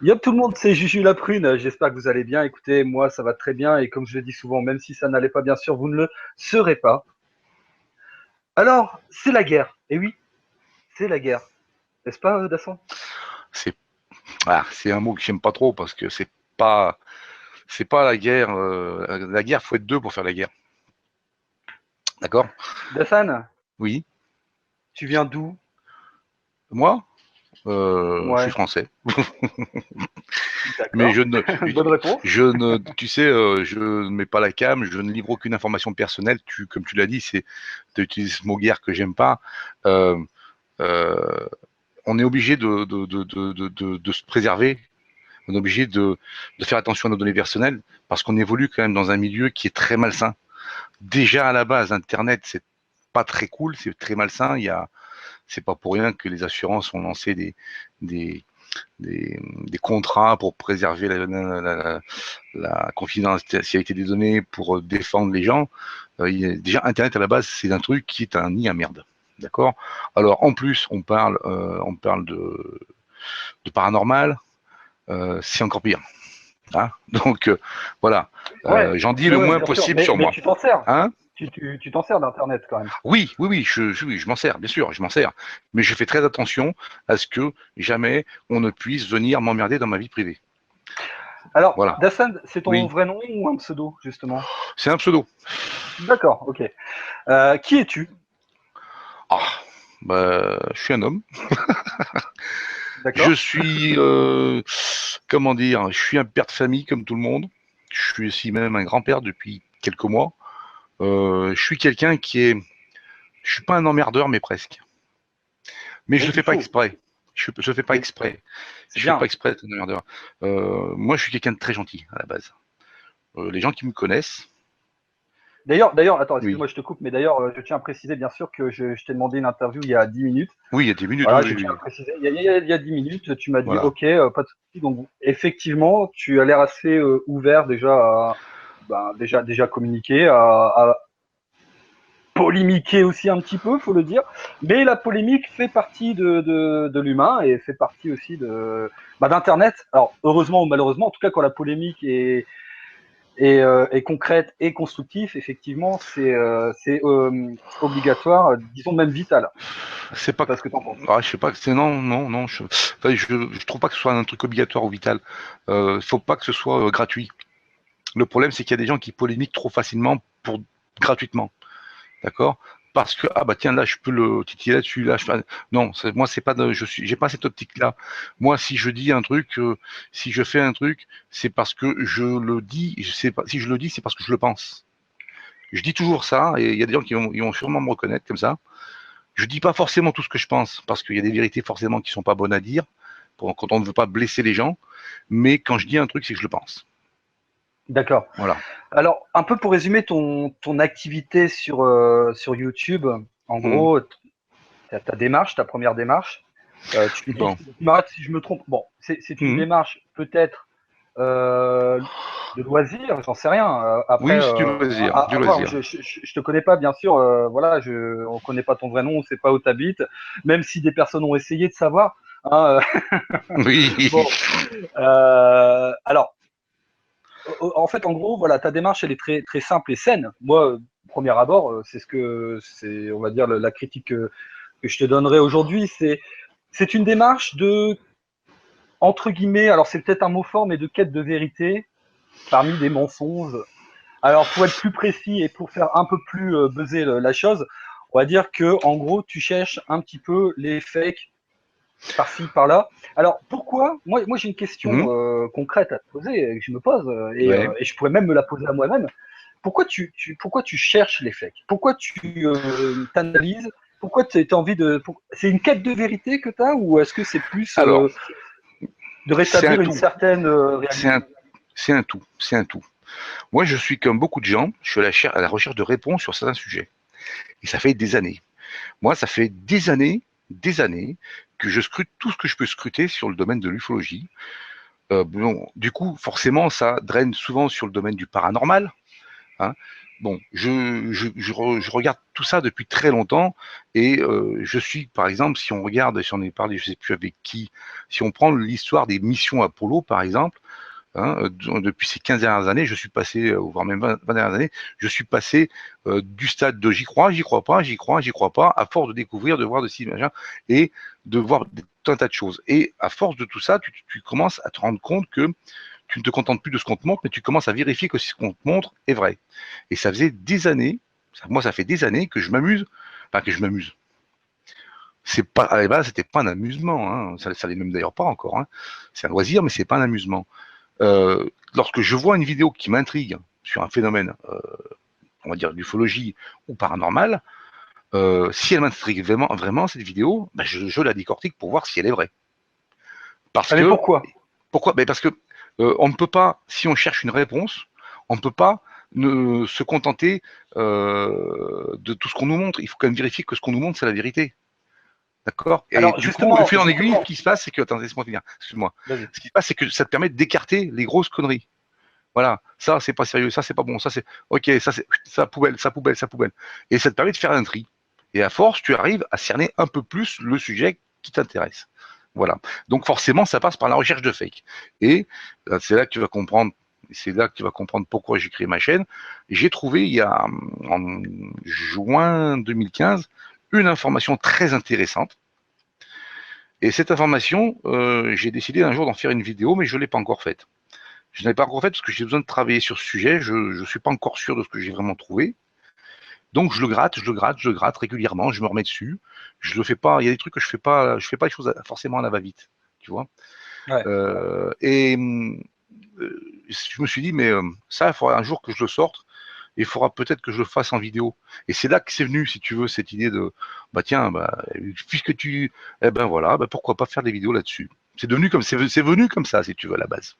Yop tout le monde, c'est Juju la prune. J'espère que vous allez bien. Écoutez, moi ça va très bien et comme je le dis souvent, même si ça n'allait pas, bien sûr, vous ne le serez pas. Alors, c'est la guerre. Et oui, c'est la guerre. N'est-ce pas, Dasson? C'est c'est un mot que j'aime pas trop parce que c'est pas la guerre. La guerre, faut être deux pour faire la guerre. D'accord? Dassan, Oui. tu viens d'où? Moi, je suis Ouais, français, mais d'accord. Bonne réponse. tu sais, je ne mets pas la cam, je ne livre aucune information personnelle. Comme tu l'as dit, tu utilises ce mot guerre que j'aime pas. Euh, euh, on est obligé de se préserver. On est obligé de faire attention à nos données personnelles parce qu'on évolue quand même dans un milieu qui est très malsain. Déjà à la base, Internet, c'est pas très cool, c'est très malsain. C'est pas pour rien que les assurances ont lancé des, des contrats pour préserver la confidentialité des données, pour défendre les gens. Déjà, Internet à la base, c'est un truc qui est un nid à merde. D'accord. Alors en plus, on parle de paranormal, c'est encore pire. Hein. Donc voilà, Ouais, j'en dis le ouais, moins bien sûr. possible Mais, sur mais moi. tu t'en sers. Hein. Tu t'en sers d'Internet quand même. Oui, oui, oui, oui, je m'en sers, bien sûr, je m'en sers. Mais je fais très attention à ce que jamais on ne puisse venir m'emmerder dans ma vie privée. Alors, Voilà. Dassan, c'est ton Oui, vrai nom ou un pseudo, justement? c'est un pseudo. D'accord, ok. Qui es-tu? Ah, je suis un homme. Je D'accord. suis, comment dire, je suis un père de famille comme tout le monde. Je suis aussi même un grand-père depuis quelques mois. Je suis quelqu'un je suis pas un emmerdeur, mais presque. Mais je Mais le il fais pas faut. exprès. Je fais pas Mais exprès. c'est Je fais pas bien. exprès d'être un emmerdeur. Moi, je suis quelqu'un de très gentil à la base. Les gens qui me connaissent, D'ailleurs, attends, oui. excuse-moi, je te coupe, mais d'ailleurs, je tiens à préciser, bien sûr, que je t'ai demandé une interview il y a 10 minutes. Oui, il y a des minutes, Voilà, oui, je oui, tiens à oui. préciser. Il y a 10 minutes, tu m'as dit, Voilà. OK, pas de souci. Donc, effectivement, tu as l'air assez ouvert déjà à déjà communiquer, à polémiquer aussi un petit peu, faut le dire. Mais la polémique fait partie de l'humain et fait partie aussi d'Internet. Alors, heureusement ou malheureusement, en tout cas, quand la polémique est concrète et constructive, effectivement, c'est obligatoire, disons même vital. C'est Je sais pas, pas ce que tu en penses. je sais pas, c'est non, non, non. Enfin, je trouve pas que ce soit un truc obligatoire ou vital. Faut pas que ce soit gratuit. Le problème, c'est qu'il y a des gens qui polémiquent trop facilement pour gratuitement. D'accord? Parce que ah bah tiens là je peux le titiller là-dessus là non moi c'est pas j'ai pas cette optique là. Moi si je dis un truc, si je fais un truc, c'est parce que je le dis. Je sais pas si je le dis, c'est parce que je le pense. Je dis toujours ça et il y a des gens ils vont sûrement me reconnaître comme ça. Je dis pas forcément tout ce que je pense parce qu'il y a des vérités forcément qui sont pas bonnes à dire quand on ne veut pas blesser les gens. Mais quand je dis un truc, c'est que je le pense. D'accord. Voilà. Alors, un peu pour résumer ton activité sur YouTube, en Mmh. gros, ta démarche, ta première démarche, tu me dis, Bon. tu m'arrêtes si je me trompe. Bon, c'est une Mmh. démarche peut-être euh, de loisir, j'en sais rien. Après, Oui, c'est du loisir, du à voir, loisir. je te connais pas, bien sûr. Voilà, on connaît pas ton vrai nom, on sait pas où t'habites, même si des personnes ont essayé de savoir. Hein, Oui. bon, alors, en fait, en gros, voilà, ta démarche, elle est très, très simple et saine. Moi, premier abord, c'est, on va dire, la critique que je te donnerai aujourd'hui, c'est une démarche de, entre guillemets, alors c'est peut-être un mot fort, mais de quête de vérité parmi des mensonges. Alors, pour être plus précis et pour faire un peu plus buzzer la chose, on va dire que, en gros, tu cherches un petit peu les fakes par-ci, par-là. Alors, pourquoi moi j'ai une question Mmh. concrète à te poser, que je me pose, Ouais. et je pourrais même me la poser à moi-même. Pourquoi tu cherches les fakes? Pourquoi tu t'analyses? Pourquoi tu as envie de... C'est une quête de vérité que tu as ou est-ce que c'est plus Alors, de c'est un rétablir une tout. certaine C'est réalité? un, c'est un tout. C'est un tout. Moi, je suis comme beaucoup de gens, je suis à la recherche de réponses sur certains sujets. Et ça fait des années. Moi, ça fait des années que je scrute tout ce que je peux scruter sur le domaine de l'ufologie. Bon, du coup, forcément, ça draine souvent sur le domaine du paranormal. Hein. bon, je regarde tout ça depuis très longtemps et je suis, par exemple, si on regarde, si on est parlé, je sais plus avec qui, si on prend l'histoire des missions Apollo, par exemple, hein, depuis ces 15 dernières années, je suis passé, voire même 20 dernières années, je suis passé du stade de j'y crois pas, j'y crois pas, à force de découvrir, de voir de ci, machin, et de voir tout un tas de choses. Et à force de tout ça, tu commences à te rendre compte que tu ne te contentes plus de ce qu'on te montre, mais tu commences à vérifier que ce qu'on te montre est vrai. Et ça faisait des années, moi ça fait des années que je m'amuse, enfin que je m'amuse. C'est pas, à la base, c'était pas un amusement, hein. Ça l'est même d'ailleurs pas encore, hein. C'est un loisir, mais c'est pas un amusement. Lorsque je vois une vidéo qui m'intrigue sur un phénomène, on va dire d'ufologie ou paranormal, si elle m'intrigue vraiment, vraiment cette vidéo, ben je la décortique pour voir si elle est vraie. Parce Ah, mais que pourquoi? ben parce que on ne peut pas, si on cherche une réponse, on ne peut pas se contenter de tout ce qu'on nous montre. Il faut quand même vérifier que ce qu'on nous montre, c'est la vérité. D'accord. Et Alors du coup, le justement, fil en aiguille, ce qui se passe, c'est que, attends, laisse-moi finir, excuse-moi. vas-y. Ce qui se passe, c'est que ça te permet d'écarter les grosses conneries. Voilà, ça c'est pas sérieux, ça c'est pas bon, ça c'est ok, ça c'est ça poubelle, ça poubelle, ça poubelle. Et ça te permet de faire un tri. Et à force, tu arrives à cerner un peu plus le sujet qui t'intéresse. Voilà. Donc forcément, ça passe par la recherche de fake. Et c'est là que tu vas comprendre. C'est là que tu vas comprendre pourquoi j'ai créé ma chaîne. J'ai trouvé il y a en juin 2015 une information très intéressante. Et cette information, j'ai décidé un jour d'en faire une vidéo, mais je ne l'ai pas encore faite. Je n'avais pas encore fait parce que j'ai besoin de travailler sur ce sujet. Je ne suis pas encore sûr de ce que j'ai vraiment trouvé. Donc je le gratte, je le gratte, je le gratte régulièrement. Je me remets dessus. Je le fais pas. Il y a des trucs que je fais pas. Je fais pas les choses forcément à la va-vite, tu vois. Ouais. Et je me suis dit, mais ça, il faudra un jour que je le sorte. Et il faudra peut-être que je le fasse en vidéo. Et c'est là que c'est venu, si tu veux, cette idée de, bah tiens, bah, puisque tu, eh ben voilà, bah pourquoi pas faire des vidéos là-dessus. C'est devenu comme, c'est venu comme ça, si tu veux, à la base.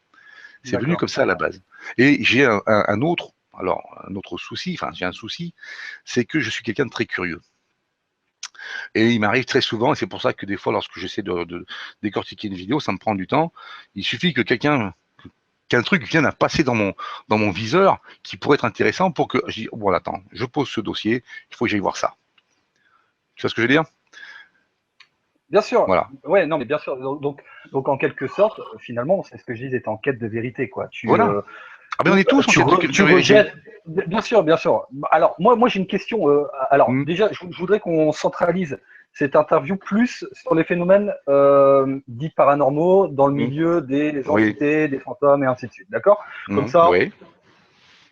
C'est venu D'accord. comme ça à la base. Et j'ai un autre, alors un autre souci, enfin j'ai un souci, c'est que je suis quelqu'un de très curieux. Et il m'arrive très souvent, et c'est pour ça que des fois, lorsque j'essaie de décortiquer une vidéo, ça me prend du temps. Il suffit que qu'un truc vienne à passer dans mon viseur qui pourrait être intéressant pour que je dis, bon, attends, je pose ce dossier, il faut que j'aille voir ça. Tu vois ce que je veux dire? Bien sûr. Voilà. Ouais, non, mais bien sûr. Donc en quelque sorte, finalement, c'est ce que je disais, t'es en quête de vérité, quoi. Voilà. Ah ben on est tous en quête de Tu vérité. rejettes. Bien sûr, bien sûr. Alors moi j'ai une question. Alors Hmm. déjà, je voudrais qu'on centralise cette interview plus sur les phénomènes dits paranormaux dans le Hmm. milieu des Oui. entités, des fantômes et ainsi de suite. D'accord? Comme Hmm. ça, Oui.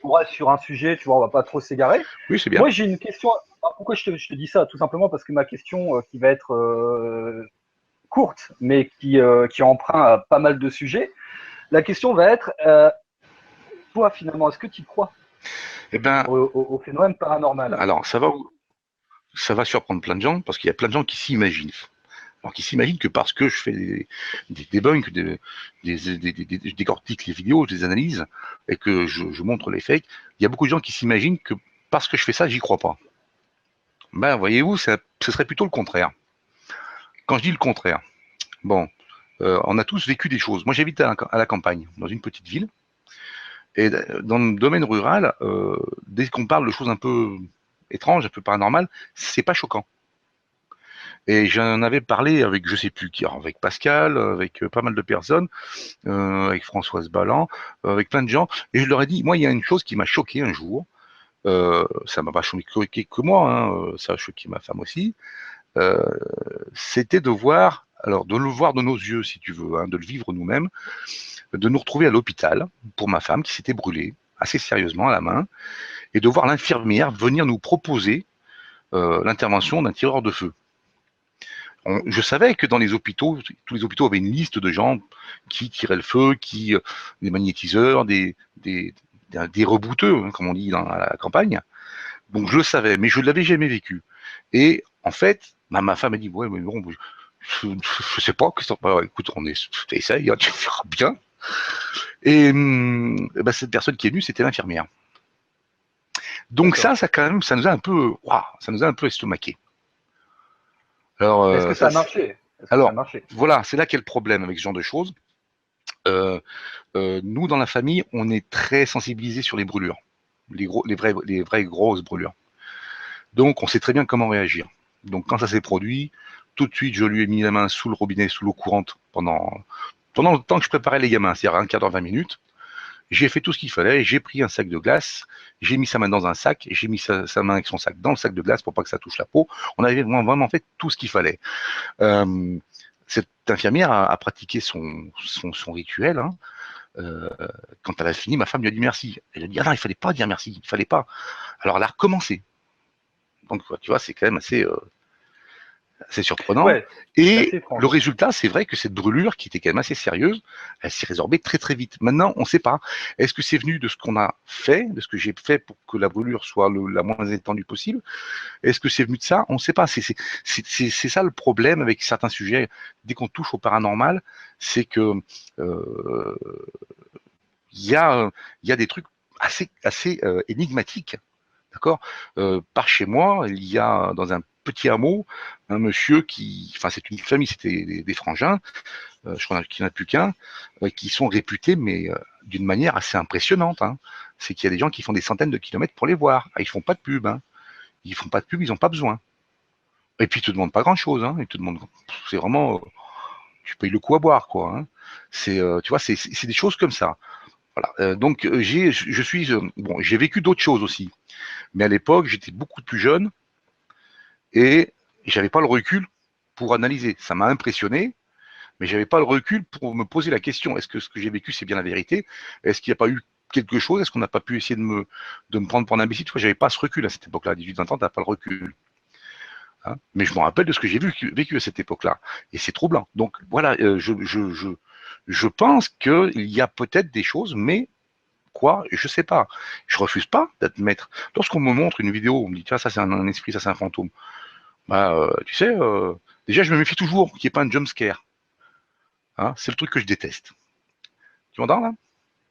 on reste sur un sujet, tu vois, on va pas trop s'égarer. Oui, c'est bien. Moi j'ai une question. Alors, pourquoi je te dis ça? Tout simplement parce que ma question qui va être courte, mais qui emprunt à pas mal de sujets. La question va être, toi finalement, est-ce que tu crois Eh ben, au phénomène paranormal? alors, ça va surprendre plein de gens parce qu'il y a plein de gens qui s'imaginent. Alors, qui s'imaginent que parce que je fais des debunks, je décortique les vidéos, je les analyse et que je montre les fakes, il y a beaucoup de gens qui s'imaginent que parce que je fais ça, j'y crois pas. Ben, voyez-vous, ce serait plutôt le contraire. Quand je dis le contraire, bon, on a tous vécu des choses. Moi, j'habite à la campagne, dans une petite ville, et dans le domaine rural, dès qu'on parle de choses un peu étranges, un peu paranormales, c'est pas choquant. Et j'en avais parlé avec je sais plus qui, avec Pascal, avec pas mal de personnes, avec Françoise Ballan, avec plein de gens, et je leur ai dit, moi, il y a une chose qui m'a choqué un jour. Ça m'a pas choqué que moi, hein, ça a choqué ma femme aussi. Euh, C'était de voir, alors de le voir de nos yeux, si tu veux, hein, de le vivre nous-mêmes, de nous retrouver à l'hôpital pour ma femme qui s'était brûlée assez sérieusement à la main, et de voir l'infirmière venir nous proposer l'intervention d'un tireur de feu. Je savais que dans les hôpitaux, tous les hôpitaux avaient une liste de gens qui tiraient le feu, des magnétiseurs, des rebouteux, hein, comme on dit dans la campagne. Donc je le savais, mais je ne l'avais jamais vécu. Et en fait, ma femme a dit, ouais, mais bon, je sais pas, écoute, essaye, hein, tu feras bien. Et ben, cette personne qui est venue, c'était l'infirmière. Donc ça quand même, ça nous a un peu, waouh, ça nous a un peu estomaqué. Alors, Est-ce que ça a marché? Est-ce que ça a alors marché? voilà, c'est là qu'est le problème avec ce genre de choses. Nous, dans la famille, on est très sensibilisés sur les brûlures. les vraies grosses brûlures. Donc, on sait très bien comment réagir. Donc, quand ça s'est produit, tout de suite, je lui ai mis la main sous le robinet, sous l'eau courante pendant le temps que je préparais les gamins, c'est-à-dire un quart d'heure, 20 minutes. J'ai fait tout ce qu'il fallait, j'ai pris un sac de glace, j'ai mis sa main dans un sac, j'ai mis sa main avec son sac dans le sac de glace pour pas que ça touche la peau. On avait vraiment fait tout ce qu'il fallait. Cette infirmière a pratiqué son rituel. Hein. Quand elle a fini, ma femme lui a dit merci. Elle a dit, ah non, il fallait pas dire merci, il fallait pas. Alors elle a recommencé. Donc, tu vois, c'est quand même assez surprenant. Ouais, et le résultat, c'est vrai que cette brûlure, qui était quand même assez sérieuse, elle s'est résorbée très très vite. Maintenant, on ne sait pas. Est-ce que c'est venu de ce qu'on a fait, de ce que j'ai fait pour que la brûlure soit la moins étendue possible? Est-ce que c'est venu de ça? On ne sait pas. C'est ça le problème avec certains sujets. Dès qu'on touche au paranormal, c'est que y a des trucs assez énigmatiques. D'accord. Par chez moi, il y a dans un petit hameau un monsieur enfin c'est une famille, c'était des frangins, je crois qu'il n'y en a plus qu'un, qui sont réputés, mais d'une manière assez impressionnante. Hein. C'est qu'il y a des gens qui font des centaines de kilomètres pour les voir. Ah, ils font pas de pub. Hein. Ils font pas de pub, ils n'ont pas besoin. Et puis ils te demandent pas grand chose. Hein. Ils te demandent, c'est vraiment, tu payes le coup à boire, quoi. Hein. Tu vois, c'est des choses comme ça. Voilà. Donc j'ai vécu d'autres choses aussi. Mais à l'époque, j'étais beaucoup plus jeune et j'avais pas le recul pour analyser. Ça m'a impressionné, mais j'avais pas le recul pour me poser la question. Est-ce que ce que j'ai vécu, c'est bien la vérité? Est-ce qu'il n'y a pas eu quelque chose? Est-ce qu'on n'a pas pu essayer de me prendre pour un imbécile? Tu vois, j'avais pas ce recul à cette époque-là. À 18-20 ans, t'as pas le recul. Hein, mais je me rappelle de ce que j'ai vécu à cette époque-là. Et c'est troublant. Donc voilà, je pense qu'il y a peut-être des choses, mais quoi, je sais pas. Je refuse pas d'admettre. Lorsqu'on me montre une vidéo, on me dit tiens, ça c'est un esprit, ça c'est un fantôme. Bah, tu sais, déjà je me méfie toujours qu'il n'y ait pas un jump scare. Hein, c'est le truc que je déteste. Tu m'entends là?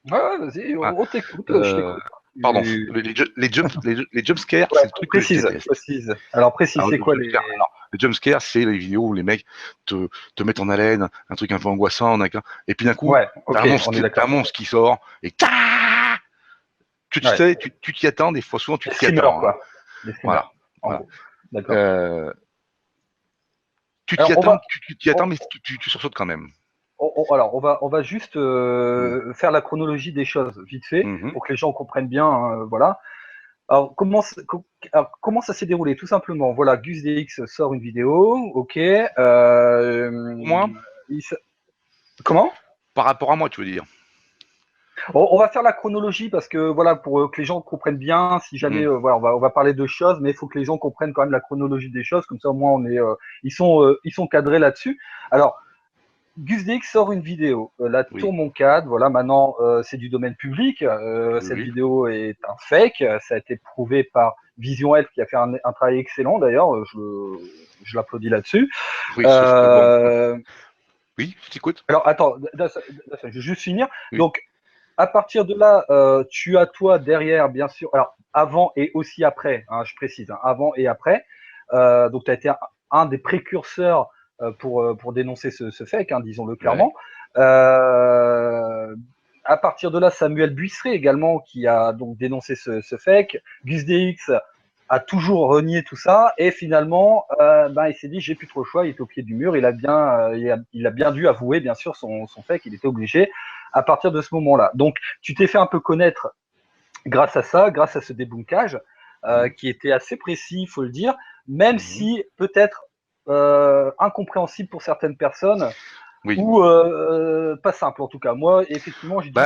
Ouais, vas-y, Hein, on t'écoute, je t'écoute. Pardon, les jump scares, Ouais, c'est le truc que je déteste. précise. Alors précise, c'est quoi les... Le jump scare, c'est les vidéos où les mecs te mettent en haleine, un truc un peu angoissant, et puis d'un coup, Ouais, t'as un monstre qui sort, et tu sais, tu t'y attends, des fois, souvent tu t'y attends. Hein. Voilà. Voilà. D'accord. Tu t'y attends, mais tu sursautes quand même. Alors, on va juste faire la chronologie des choses, vite fait, pour que les gens comprennent bien, voilà. Alors comment ça s'est déroulé? Tout simplement, voilà, Gus DX sort une vidéo, ok. Moi Comment? Par rapport à moi, tu veux dire? On va faire la chronologie parce que voilà, pour que les gens comprennent bien, si jamais voilà, on va parler de choses, mais il faut que les gens comprennent quand même la chronologie des choses, comme ça au moins ils sont cadrés là-dessus. Alors, Gus DX sort une vidéo, la tour mon cadre, voilà, maintenant c'est du domaine public, cette vidéo est un fake, ça a été prouvé par Vision Health qui a fait un travail excellent d'ailleurs, je l'applaudis là-dessus. Oui, sauf que bon. Oui, je t'écoute. Alors attends, je vais juste finir. Oui. Donc à partir de là, tu as toi derrière, bien sûr, alors avant et aussi après, hein, je précise, hein, avant et après, donc tu as été un des précurseurs pour dénoncer ce fake, hein, disons-le clairement. Ouais. À partir de là, Samuel Buisseret également, qui a donc dénoncé ce fake. Gus DX a toujours renié tout ça, et finalement, il s'est dit, j'ai plus trop le choix, il est au pied du mur, il a bien dû avouer, bien sûr, son fake, il était obligé à partir de ce moment-là. Donc, tu t'es fait un peu connaître grâce à ça, grâce à ce débunkage, qui était assez précis, il faut le dire, même si peut-être incompréhensible pour certaines personnes, ou pas simple en tout cas. Moi, effectivement, j'ai dû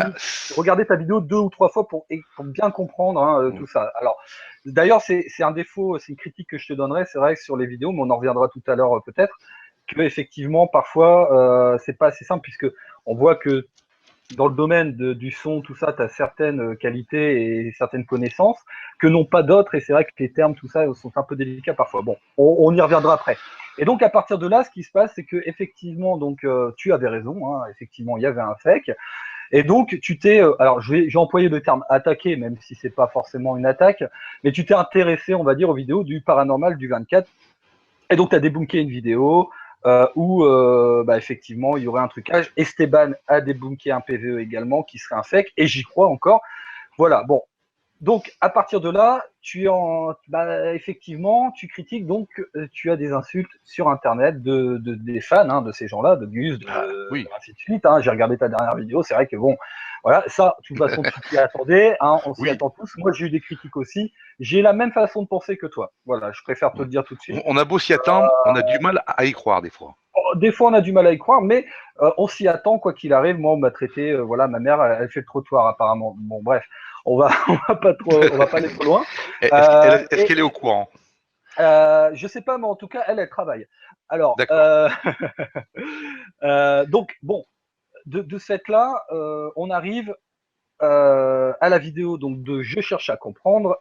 regarder ta vidéo 2 ou 3 fois pour bien comprendre hein, tout ça. Alors, d'ailleurs, c'est un défaut, c'est une critique que je te donnerais, c'est vrai que sur les vidéos, mais on en reviendra tout à l'heure peut-être, que effectivement, parfois, c'est pas assez simple, puisque on voit que dans le domaine du son, tout ça, tu as certaines qualités et certaines connaissances que n'ont pas d'autres, et c'est vrai que les termes, tout ça, sont un peu délicats parfois. Bon, on y reviendra après. Et donc, à partir de là, ce qui se passe, c'est que effectivement, donc, tu avais raison, hein, effectivement, il y avait un fake. Et donc, tu t'es, alors j'ai employé le terme attaqué, même si c'est pas forcément une attaque, mais tu t'es intéressé, on va dire, aux vidéos du paranormal du 24. Et donc, tu as débunké une vidéo, où effectivement il y aurait un trucage. Esteban a débunké un PVE également qui serait un fake, et j'y crois encore. Voilà, bon, Donc, à partir de là, effectivement, tu critiques, donc tu as des insultes sur Internet des fans, hein, de ces gens-là, de Gus, Oui. ainsi de suite. Hein. J'ai regardé ta dernière vidéo, c'est vrai que bon, voilà, ça, de toute façon, tu t'y attendais, hein, on s'y Oui. attend tous. Moi, j'ai eu des critiques aussi. J'ai la même façon de penser que toi. Voilà, je préfère te le dire tout de suite. On a beau s'y attendre, on a du mal à y croire des fois. Des fois, on a du mal à y croire, mais on s'y attend, quoi qu'il arrive. Moi, on m'a traité, voilà, ma mère, elle fait le trottoir, apparemment. Bon, bref, on va pas aller trop loin. Est-ce qu'elle est au courant? Je sais pas, mais en tout cas, elle travaille. Alors, D'accord. donc, bon, de ce fait-là, on arrive à la vidéo donc de Je cherche à comprendre,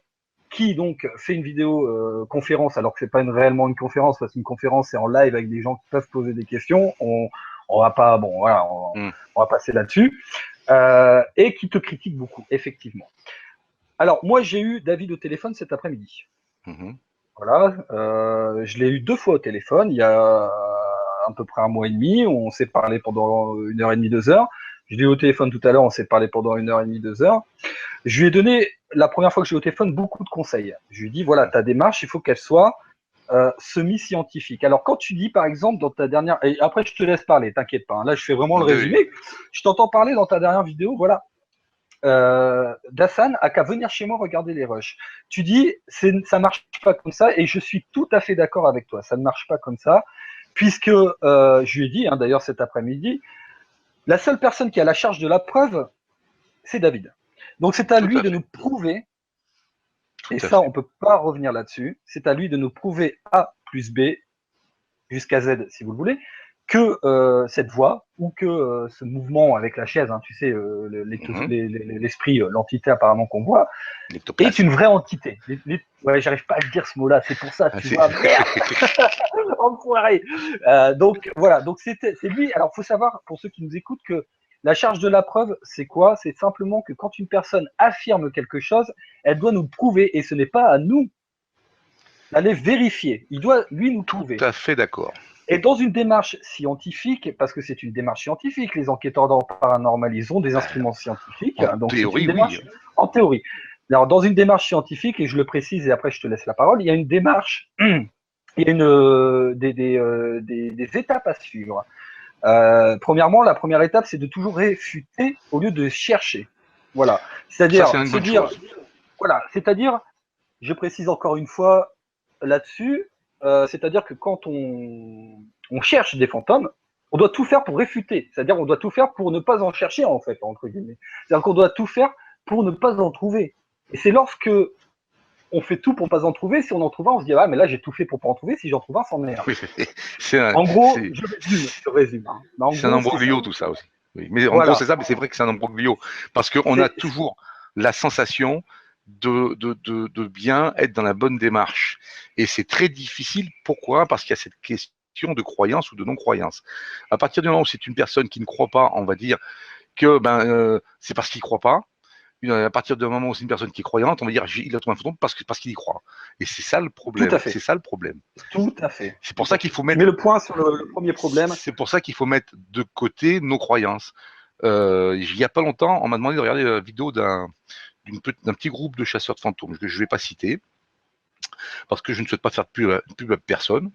qui donc fait une vidéo conférence, alors que c'est pas réellement une conférence, parce qu'une conférence c'est en live avec des gens qui peuvent poser des questions. On va pas, bon, voilà, on va passer là-dessus, et qui te critique beaucoup, effectivement. Alors, moi, j'ai eu David au téléphone cet après-midi. Voilà, je l'ai eu 2 fois au téléphone, il y a à peu près un mois et demi. On s'est parlé pendant 1h30, 2 heures. Je l'ai eu au téléphone tout à l'heure, on s'est parlé pendant 1h30, 2 heures. Je lui ai donné, la première fois que j'ai eu au téléphone, beaucoup de conseils. Je lui ai dit, voilà, ta démarche, il faut qu'elle soit semi-scientifique. Alors, quand tu dis, par exemple, dans ta dernière... Et après, je te laisse parler, t'inquiète pas. Hein. Là, je fais vraiment le résumé. Je t'entends parler dans ta dernière vidéo, voilà. Dassan a qu'à venir chez moi regarder les rushs. Tu dis, ça marche pas comme ça, et je suis tout à fait d'accord avec toi. Ça ne marche pas comme ça, puisque je lui ai dit, hein, d'ailleurs cet après-midi, la seule personne qui a la charge de la preuve, c'est David. Donc c'est à lui de nous prouver, et ça on peut pas revenir là-dessus, c'est à lui de nous prouver A plus B jusqu'à Z si vous le voulez, que cette voix ou que ce mouvement avec la chaise, hein, tu sais, l'esprit, l'entité apparemment qu'on voit, est une vraie entité. Ouais, j'arrive pas à le dire ce mot-là, c'est pour ça, tu vois, merde, enfoiré. Donc voilà, donc c'est lui. Alors faut savoir, pour ceux qui nous écoutent, que la charge de la preuve, c'est quoi? C'est simplement que quand une personne affirme quelque chose, elle doit nous prouver, et ce n'est pas à nous d'aller vérifier. Il doit, lui, nous prouver. Tout à fait d'accord. Et dans une démarche scientifique, parce que c'est une démarche scientifique, les enquêteurs paranormaux, ils ont des instruments scientifiques. En donc théorie, c'est une démarche, oui. En théorie. Alors, dans une démarche scientifique, et je le précise, et après je te laisse la parole, il y a une démarche, il y a des étapes à suivre. Premièrement, la première étape, c'est de toujours réfuter au lieu de chercher. Voilà. C'est-à-dire, se dire, voilà, c'est-à-dire, je précise encore une fois là-dessus, c'est-à-dire que quand on cherche des fantômes, on doit tout faire pour réfuter. C'est-à-dire on doit tout faire pour ne pas en chercher, en fait, entre guillemets. C'est-à-dire qu'on doit tout faire pour ne pas en trouver. Et c'est lorsque on fait tout pour ne pas en trouver, si on en trouve un, on se dit, ah, mais là, j'ai tout fait pour pas en trouver, si j'en trouve un, c'en est un. En gros, je résume. Hein. C'est un imbroglio, tout ça aussi. Oui. Mais en gros, c'est ça, mais c'est vrai que c'est un imbroglio. Parce qu'on a toujours la sensation de bien être dans la bonne démarche. Et c'est très difficile. Pourquoi? Parce qu'il y a cette question de croyance ou de non-croyance. À partir du moment où c'est une personne qui ne croit pas, on va dire que c'est parce qu'il ne croit pas. À partir du moment où c'est une personne qui est croyante, on va dire il a trouvé un fantôme parce qu'il y croit. Et c'est ça le problème. Tout à fait. C'est ça le problème. Tout à fait. C'est pour ça qu'il faut mettre. Tu mets le point sur le premier problème. C'est pour ça qu'il faut mettre de côté nos croyances. Il n'y a pas longtemps, on m'a demandé de regarder la vidéo d'un petit groupe de chasseurs de fantômes que je ne vais pas citer parce que je ne souhaite pas faire de pub à personne.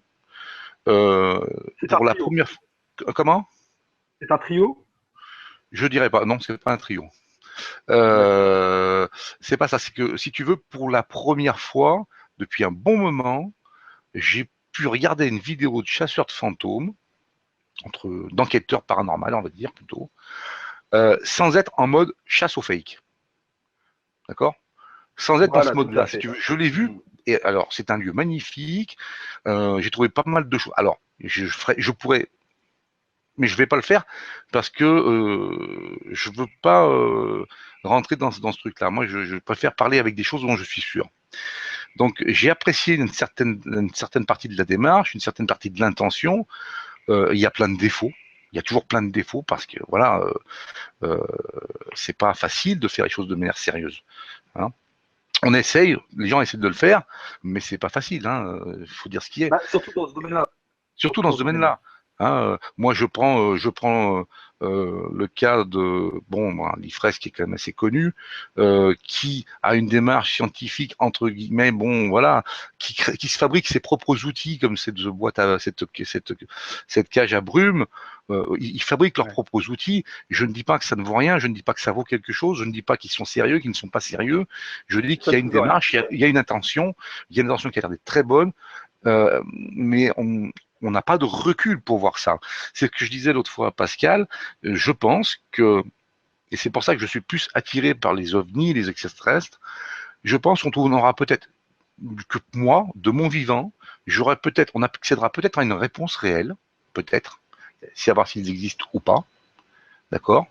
Pour la première fois. Comment? C'est un trio? Je dirais pas. Non, c'est pas un trio. C'est pas ça. C'est que si tu veux, pour la première fois depuis un bon moment, j'ai pu regarder une vidéo de chasseurs de fantômes, d'enquêteurs paranormaux, on va dire plutôt, sans être en mode chasse au fake. D'accord? Sans être dans ce mode-là. Si tu veux. Je l'ai vu. Et alors, c'est un lieu magnifique. J'ai trouvé pas mal de choses. Alors, je pourrais, mais je ne vais pas le faire parce que je ne veux pas rentrer dans ce truc-là. Moi, je préfère parler avec des choses dont je suis sûr. Donc, j'ai apprécié une certaine partie de la démarche, une certaine partie de l'intention. Il y a plein de défauts. Il y a toujours plein de défauts parce que, voilà, c'est pas facile de faire les choses de manière sérieuse. Hein. On essaye, les gens essaient de le faire, mais c'est pas facile. Il faut dire ce qui est. Surtout dans ce domaine-là. Surtout dans ce domaine-là. Hein, moi, je prends le cas de l'IFRES qui est quand même assez connu, qui a une démarche scientifique entre guillemets, qui se fabrique ses propres outils comme cette boîte à cette cage à brume. Ils fabriquent leurs propres outils. Je ne dis pas que ça ne vaut rien, je ne dis pas que ça vaut quelque chose, je ne dis pas qu'ils sont sérieux, qu'ils ne sont pas sérieux. Je dis qu'il y a une démarche, il y a une intention, qui a l'air d'être très bonne, mais on n'a pas de recul pour voir ça. C'est ce que je disais l'autre fois à Pascal. Je pense que, et c'est pour ça que je suis plus attiré par les ovnis, les extraterrestres, je pense qu'on aura peut-être, que moi, de mon vivant, on accédera peut-être à une réponse réelle, peut-être, savoir s'ils existent ou pas, d'accord,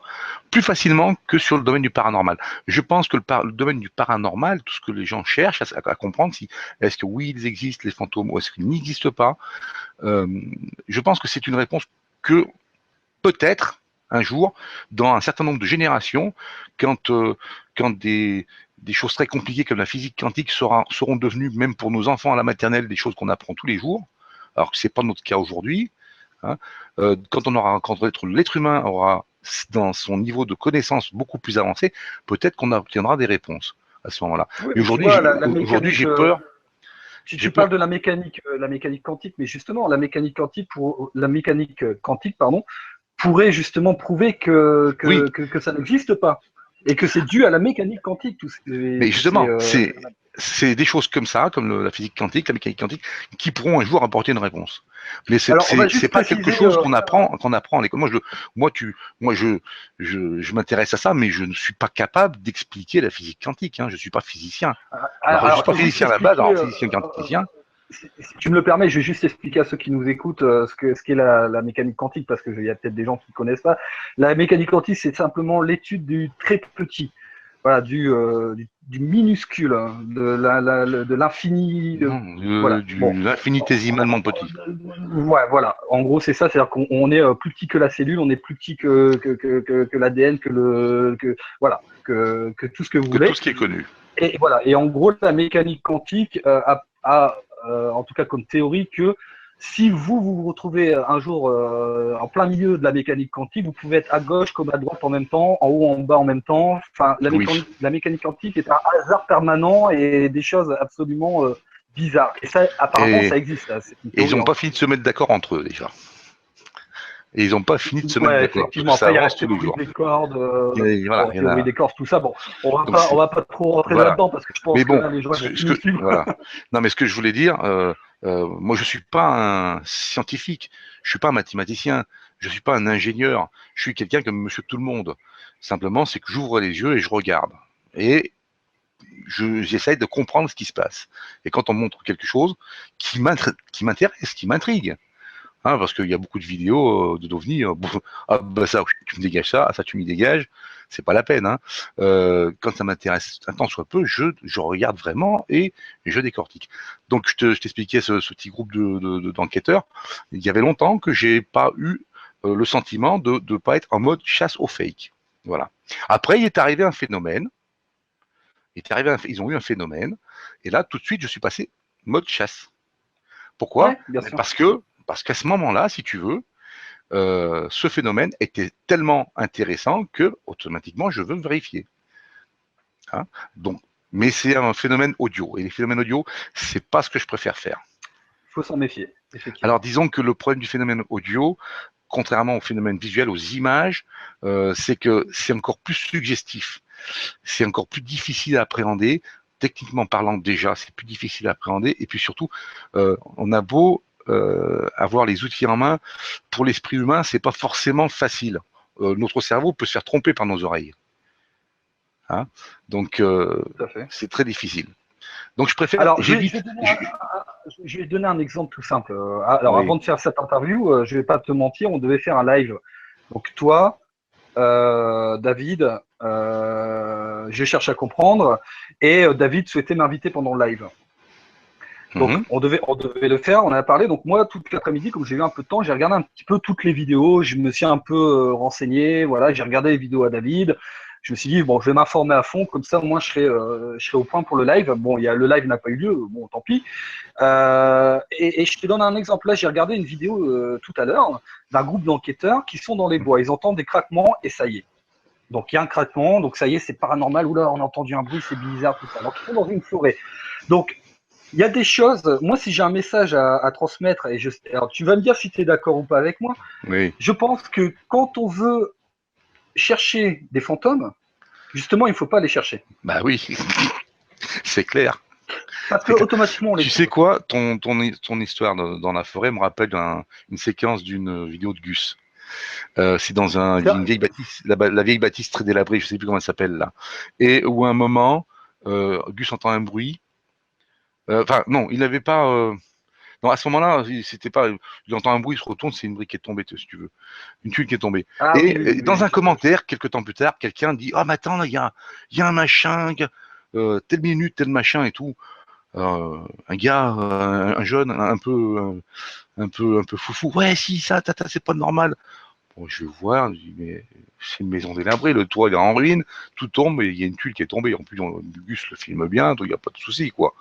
plus facilement que sur le domaine du paranormal. Je pense que le domaine du paranormal, tout ce que les gens cherchent à comprendre, est-ce que oui, ils existent, les fantômes, ou est-ce qu'ils n'existent pas, je pense que c'est une réponse que peut-être un jour, dans un certain nombre de générations, quand des choses très compliquées comme la physique quantique seront devenues, même pour nos enfants à la maternelle, des choses qu'on apprend tous les jours, alors que ce n'est pas notre cas aujourd'hui, hein, quand l'être humain aura dans son niveau de connaissance beaucoup plus avancé, peut-être qu'on obtiendra des réponses à ce moment-là. Oui, et aujourd'hui, j'ai peur. Tu parles de la mécanique quantique, mais justement, la mécanique quantique, pourrait justement prouver que ça n'existe pas et que c'est dû à la mécanique quantique. Mais justement, c'est des choses comme ça, comme la physique quantique, la mécanique quantique, qui pourront un jour apporter une réponse. Mais c'est pas quelque chose qu'on apprend à l'école. Moi, je m'intéresse à ça, mais je ne suis pas capable d'expliquer la physique quantique. Je ne suis pas physicien. Je ne suis pas physicien à la base, alors physicien quanticien. Si tu me le permets, je vais juste expliquer à ceux qui nous écoutent ce qu'est la mécanique quantique, parce qu'il y a peut-être des gens qui ne connaissent pas. La mécanique quantique, c'est simplement l'étude du très petit, voilà, du minuscule, de l'infini. L'infinitésimalement petit. Ouais, voilà. En gros, c'est ça. C'est-à-dire qu'on est plus petit que la cellule, on est plus petit que l'ADN, que tout ce que vous voulez. Tout ce qui est connu. Et voilà. Et en gros, la mécanique quantique a en tout cas comme théorie, que si vous retrouvez un jour en plein milieu de la mécanique quantique, vous pouvez être à gauche comme à droite en même temps, en haut, en bas en même temps. Enfin, la mécanique quantique est un hasard permanent et des choses absolument bizarres. Et ça, apparemment, ça existe. Et ils n'ont pas fini de se mettre d'accord entre eux déjà. Et ils n'ont pas fini de se mettre d'accord. Effectivement, ça avance tous les jours. Des cordes, des cordes, tout ça. Bon, on va pas trop rentrer là-dedans parce que je pense que les gens Non, mais ce que je voulais dire, moi, je suis pas un scientifique, je suis pas un mathématicien, je suis pas un ingénieur, je suis quelqu'un comme Monsieur Tout le Monde. Simplement, c'est que j'ouvre les yeux et je regarde. Et j'essaye de comprendre ce qui se passe. Et quand on montre quelque chose qui m'intéresse, qui m'intrigue. Parce qu'il y a beaucoup de vidéos de d'OVNI, ça, tu me dégages ça, ça, tu m'y dégages, c'est pas la peine. Quand ça m'intéresse un tant soit peu, je regarde vraiment et je décortique. Donc, je t'expliquais ce petit groupe d'enquêteurs. Il y avait longtemps que j'ai pas eu le sentiment de ne pas être en mode chasse au fake. Voilà. Après, il est arrivé un phénomène. Ils ont eu un phénomène. Et là, tout de suite, je suis passé mode chasse. Pourquoi ? Parce qu'à ce moment-là, si tu veux, ce phénomène était tellement intéressant que automatiquement je veux vérifier. Donc, mais c'est un phénomène audio et les phénomènes audio, c'est pas ce que je préfère faire. Il faut s'en méfier. Alors, disons que le problème du phénomène audio, contrairement au phénomène visuel, aux images, c'est que c'est encore plus suggestif, c'est encore plus difficile à appréhender. Techniquement parlant, déjà, c'est plus difficile à appréhender. Et puis surtout, on a beau avoir les outils en main, pour l'esprit humain, c'est pas forcément facile. Notre cerveau peut se faire tromper par nos oreilles. Donc, c'est très difficile. Donc, je préfère. Alors, je vais donner un exemple tout simple. Alors, avant de faire cette interview, je vais pas te mentir, on devait faire un live. Donc, toi, David, je cherche à comprendre, et David souhaitait m'inviter pendant le live. Donc, on devait le faire, on en a parlé. Donc, moi, toute l'après-midi, comme j'ai eu un peu de temps, j'ai regardé un petit peu toutes les vidéos, je me suis un peu renseigné, voilà, j'ai regardé les vidéos à David, je me suis dit, bon, je vais m'informer à fond, comme ça, au moins, je serai au point pour le live. Bon, le live n'a pas eu lieu, bon, tant pis. Et je te donne un exemple. Là, j'ai regardé une vidéo tout à l'heure d'un groupe d'enquêteurs qui sont dans les bois. Ils entendent des craquements et ça y est. Donc, il y a un craquement, donc ça y est, c'est paranormal. Oula, on a entendu un bruit, c'est bizarre, tout ça. Donc, ils sont dans une forêt. Donc, il y a des choses. Moi, si j'ai un message à transmettre, alors tu vas me dire si tu es d'accord ou pas avec moi. Oui. Je pense que quand on veut chercher des fantômes, justement, il ne faut pas les chercher. Bah oui, c'est clair. Parce que automatiquement, on les Tu trouve. sais quoi, ton histoire dans la forêt me rappelle une séquence d'une vidéo de Gus. C'est dans une vieille bâtisse, la vieille bâtisse très délabrée, je sais plus comment elle s'appelle là. Et où à un moment, Gus entend un bruit. Enfin, non, il n'avait pas. Non, à ce moment-là, c'était pas. Il entend un bruit, il se retourne, c'est une brique qui est tombée, si tu veux, une tuile qui est tombée. Ah Et oui, dans un commentaire, quelques temps plus tard, quelqu'un dit, ah, mais attends, là, il y a un machin, telle minute, tel machin et tout. Un gars, un jeune, un peu foufou. Ouais, si, ça, tata, c'est pas normal. Bon, je vais voir, je dis, mais c'est une maison délabrée, le toit il est en ruine, tout tombe, et il y a une tuile qui est tombée. En plus, Gus le filme bien, il n'y a pas de souci, quoi.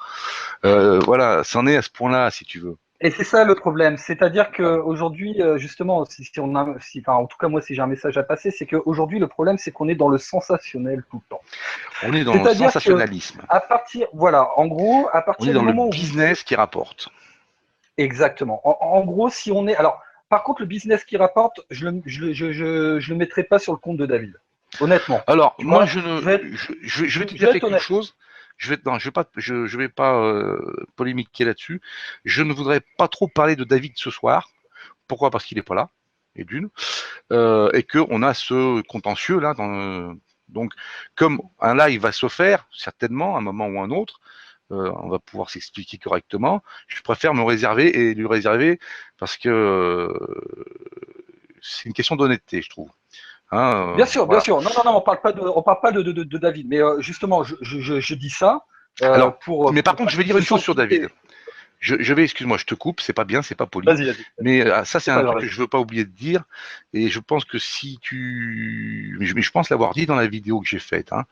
Voilà, c'en est à ce point-là, si tu veux. et c'est ça le problème. C'est-à-dire qu'aujourd'hui, justement, enfin, en tout cas, moi, si j'ai un message à passer, c'est qu'aujourd'hui, le problème, c'est qu'on est dans le sensationnel tout le temps. On est dans le C'est-à-dire sensationnalisme. voilà, en gros, à On est partir dans du le moment où business qui rapporte. exactement. En gros, si on est, alors, par contre, le business qui rapporte, je le mettrai pas sur le compte de David. Honnêtement. Alors, Tu moi, vois, je vais te je dire vais être quelque honnête. chose. Je vais pas polémiquer là-dessus. Je ne voudrais pas trop parler de David ce soir. Pourquoi? Parce qu'il n'est pas là, et d'une. Et qu'on a ce contentieux là. Donc, comme un live va se faire, certainement, à un moment ou un autre, on va pouvoir s'expliquer correctement. Je préfère me réserver et lui réserver parce que c'est une question d'honnêteté, je trouve. Hein, Bien sûr, bien voilà. sûr. Non, non, non, on parle pas de David. Mais justement, je dis ça Alors, mais par pour contre, pas je vais qu'il dire se une chose sente sur David. visé. Je vais, excuse-moi, je te coupe, c'est pas bien, c'est pas poli. Vas-y, vas-y. Mais ça, c'est C'est un pas truc grave, que vas-y. je veux pas oublier de dire. Et je pense que si tu. Mais je pense l'avoir dit dans la vidéo que j'ai faite. Hein.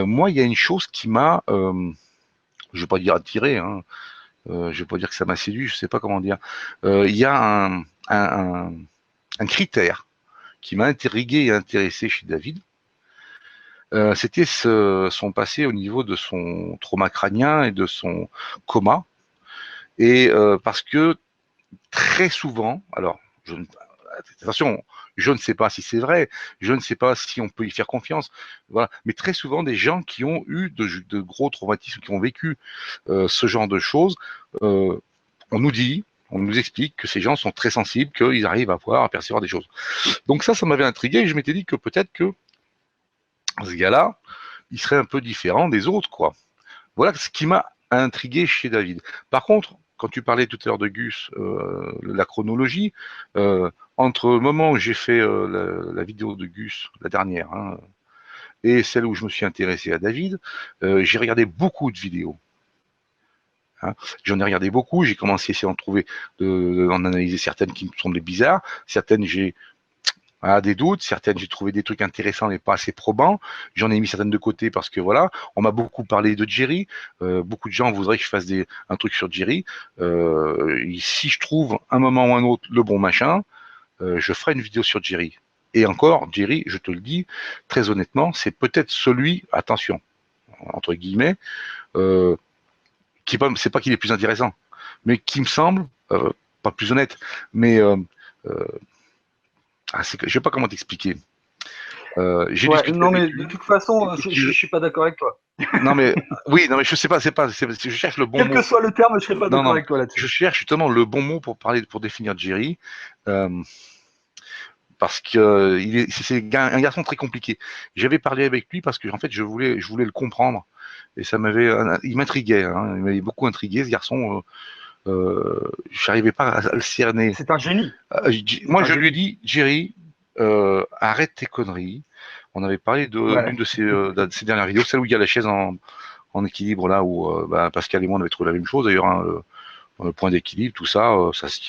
Moi, il y a une chose qui m'a. Je vais pas dire attiré, hein. Je vais pas dire que ça m'a séduit, je sais pas comment dire. Il y a un critère qui m'a intrigué et intéressé chez David. C'était son passé au niveau de son trauma crânien et de son coma. Et parce que très souvent, alors, attention, je ne sais pas si c'est vrai, je ne sais pas si on peut y faire confiance, voilà. Mais très souvent, des gens qui ont eu de gros traumatismes, qui ont vécu ce genre de choses, euh, on nous dit, on nous explique que ces gens sont très sensibles, qu'ils arrivent à voir, à percevoir des choses. Donc ça m'avait intrigué et je m'étais dit que peut-être que ce gars-là, il serait un peu différent des autres, quoi. Voilà ce qui m'a intrigué chez David. Par contre, quand tu parlais tout à l'heure de Gus, la chronologie, entre le moment où j'ai fait la vidéo de Gus, la dernière, hein, et celle où je me suis intéressé à David, j'ai regardé beaucoup de vidéos. Hein. J'en ai regardé beaucoup, j'ai commencé à essayer d'en trouver, d'en analyser certaines qui me semblaient bizarres, certaines j'ai des doutes, certaines j'ai trouvé des trucs intéressants mais pas assez probants. J'en ai mis certaines de côté parce que voilà, on m'a beaucoup parlé de Jerry. Beaucoup de gens voudraient que je fasse un truc sur Jerry. Si je trouve un moment ou un autre le bon machin, je ferai une vidéo sur Jerry. Et encore, Jerry, je te le dis très honnêtement, c'est peut-être celui, attention, entre guillemets, c'est pas qu'il est plus intéressant, mais qui me semble, pas plus honnête, mais je sais pas comment t'expliquer. J'ai Ouais, discuté non, mais avec de lui. toute façon, je suis pas d'accord avec toi. Non mais oui, non mais je sais pas, je cherche le bon Quel que mot. soit le terme, je serai pas Non d'accord non, avec toi je là-dessus. cherche justement le bon mot pour définir Jerry, euh, parce que c'est un garçon très compliqué. J'avais parlé avec lui parce que en fait je voulais le comprendre et il m'intriguait, hein, il m'avait beaucoup intrigué ce garçon. Je n'arrivais pas à le cerner. C'est un génie. C'est Moi un je lui ai génie. dit, Jerry, arrête tes conneries. On avait parlé d'une Ouais. de ses dernières vidéos, celle où il y a la chaise en équilibre, là où Pascal et moi on avait trouvé la même chose d'ailleurs, hein, le point d'équilibre, tout ça, ça se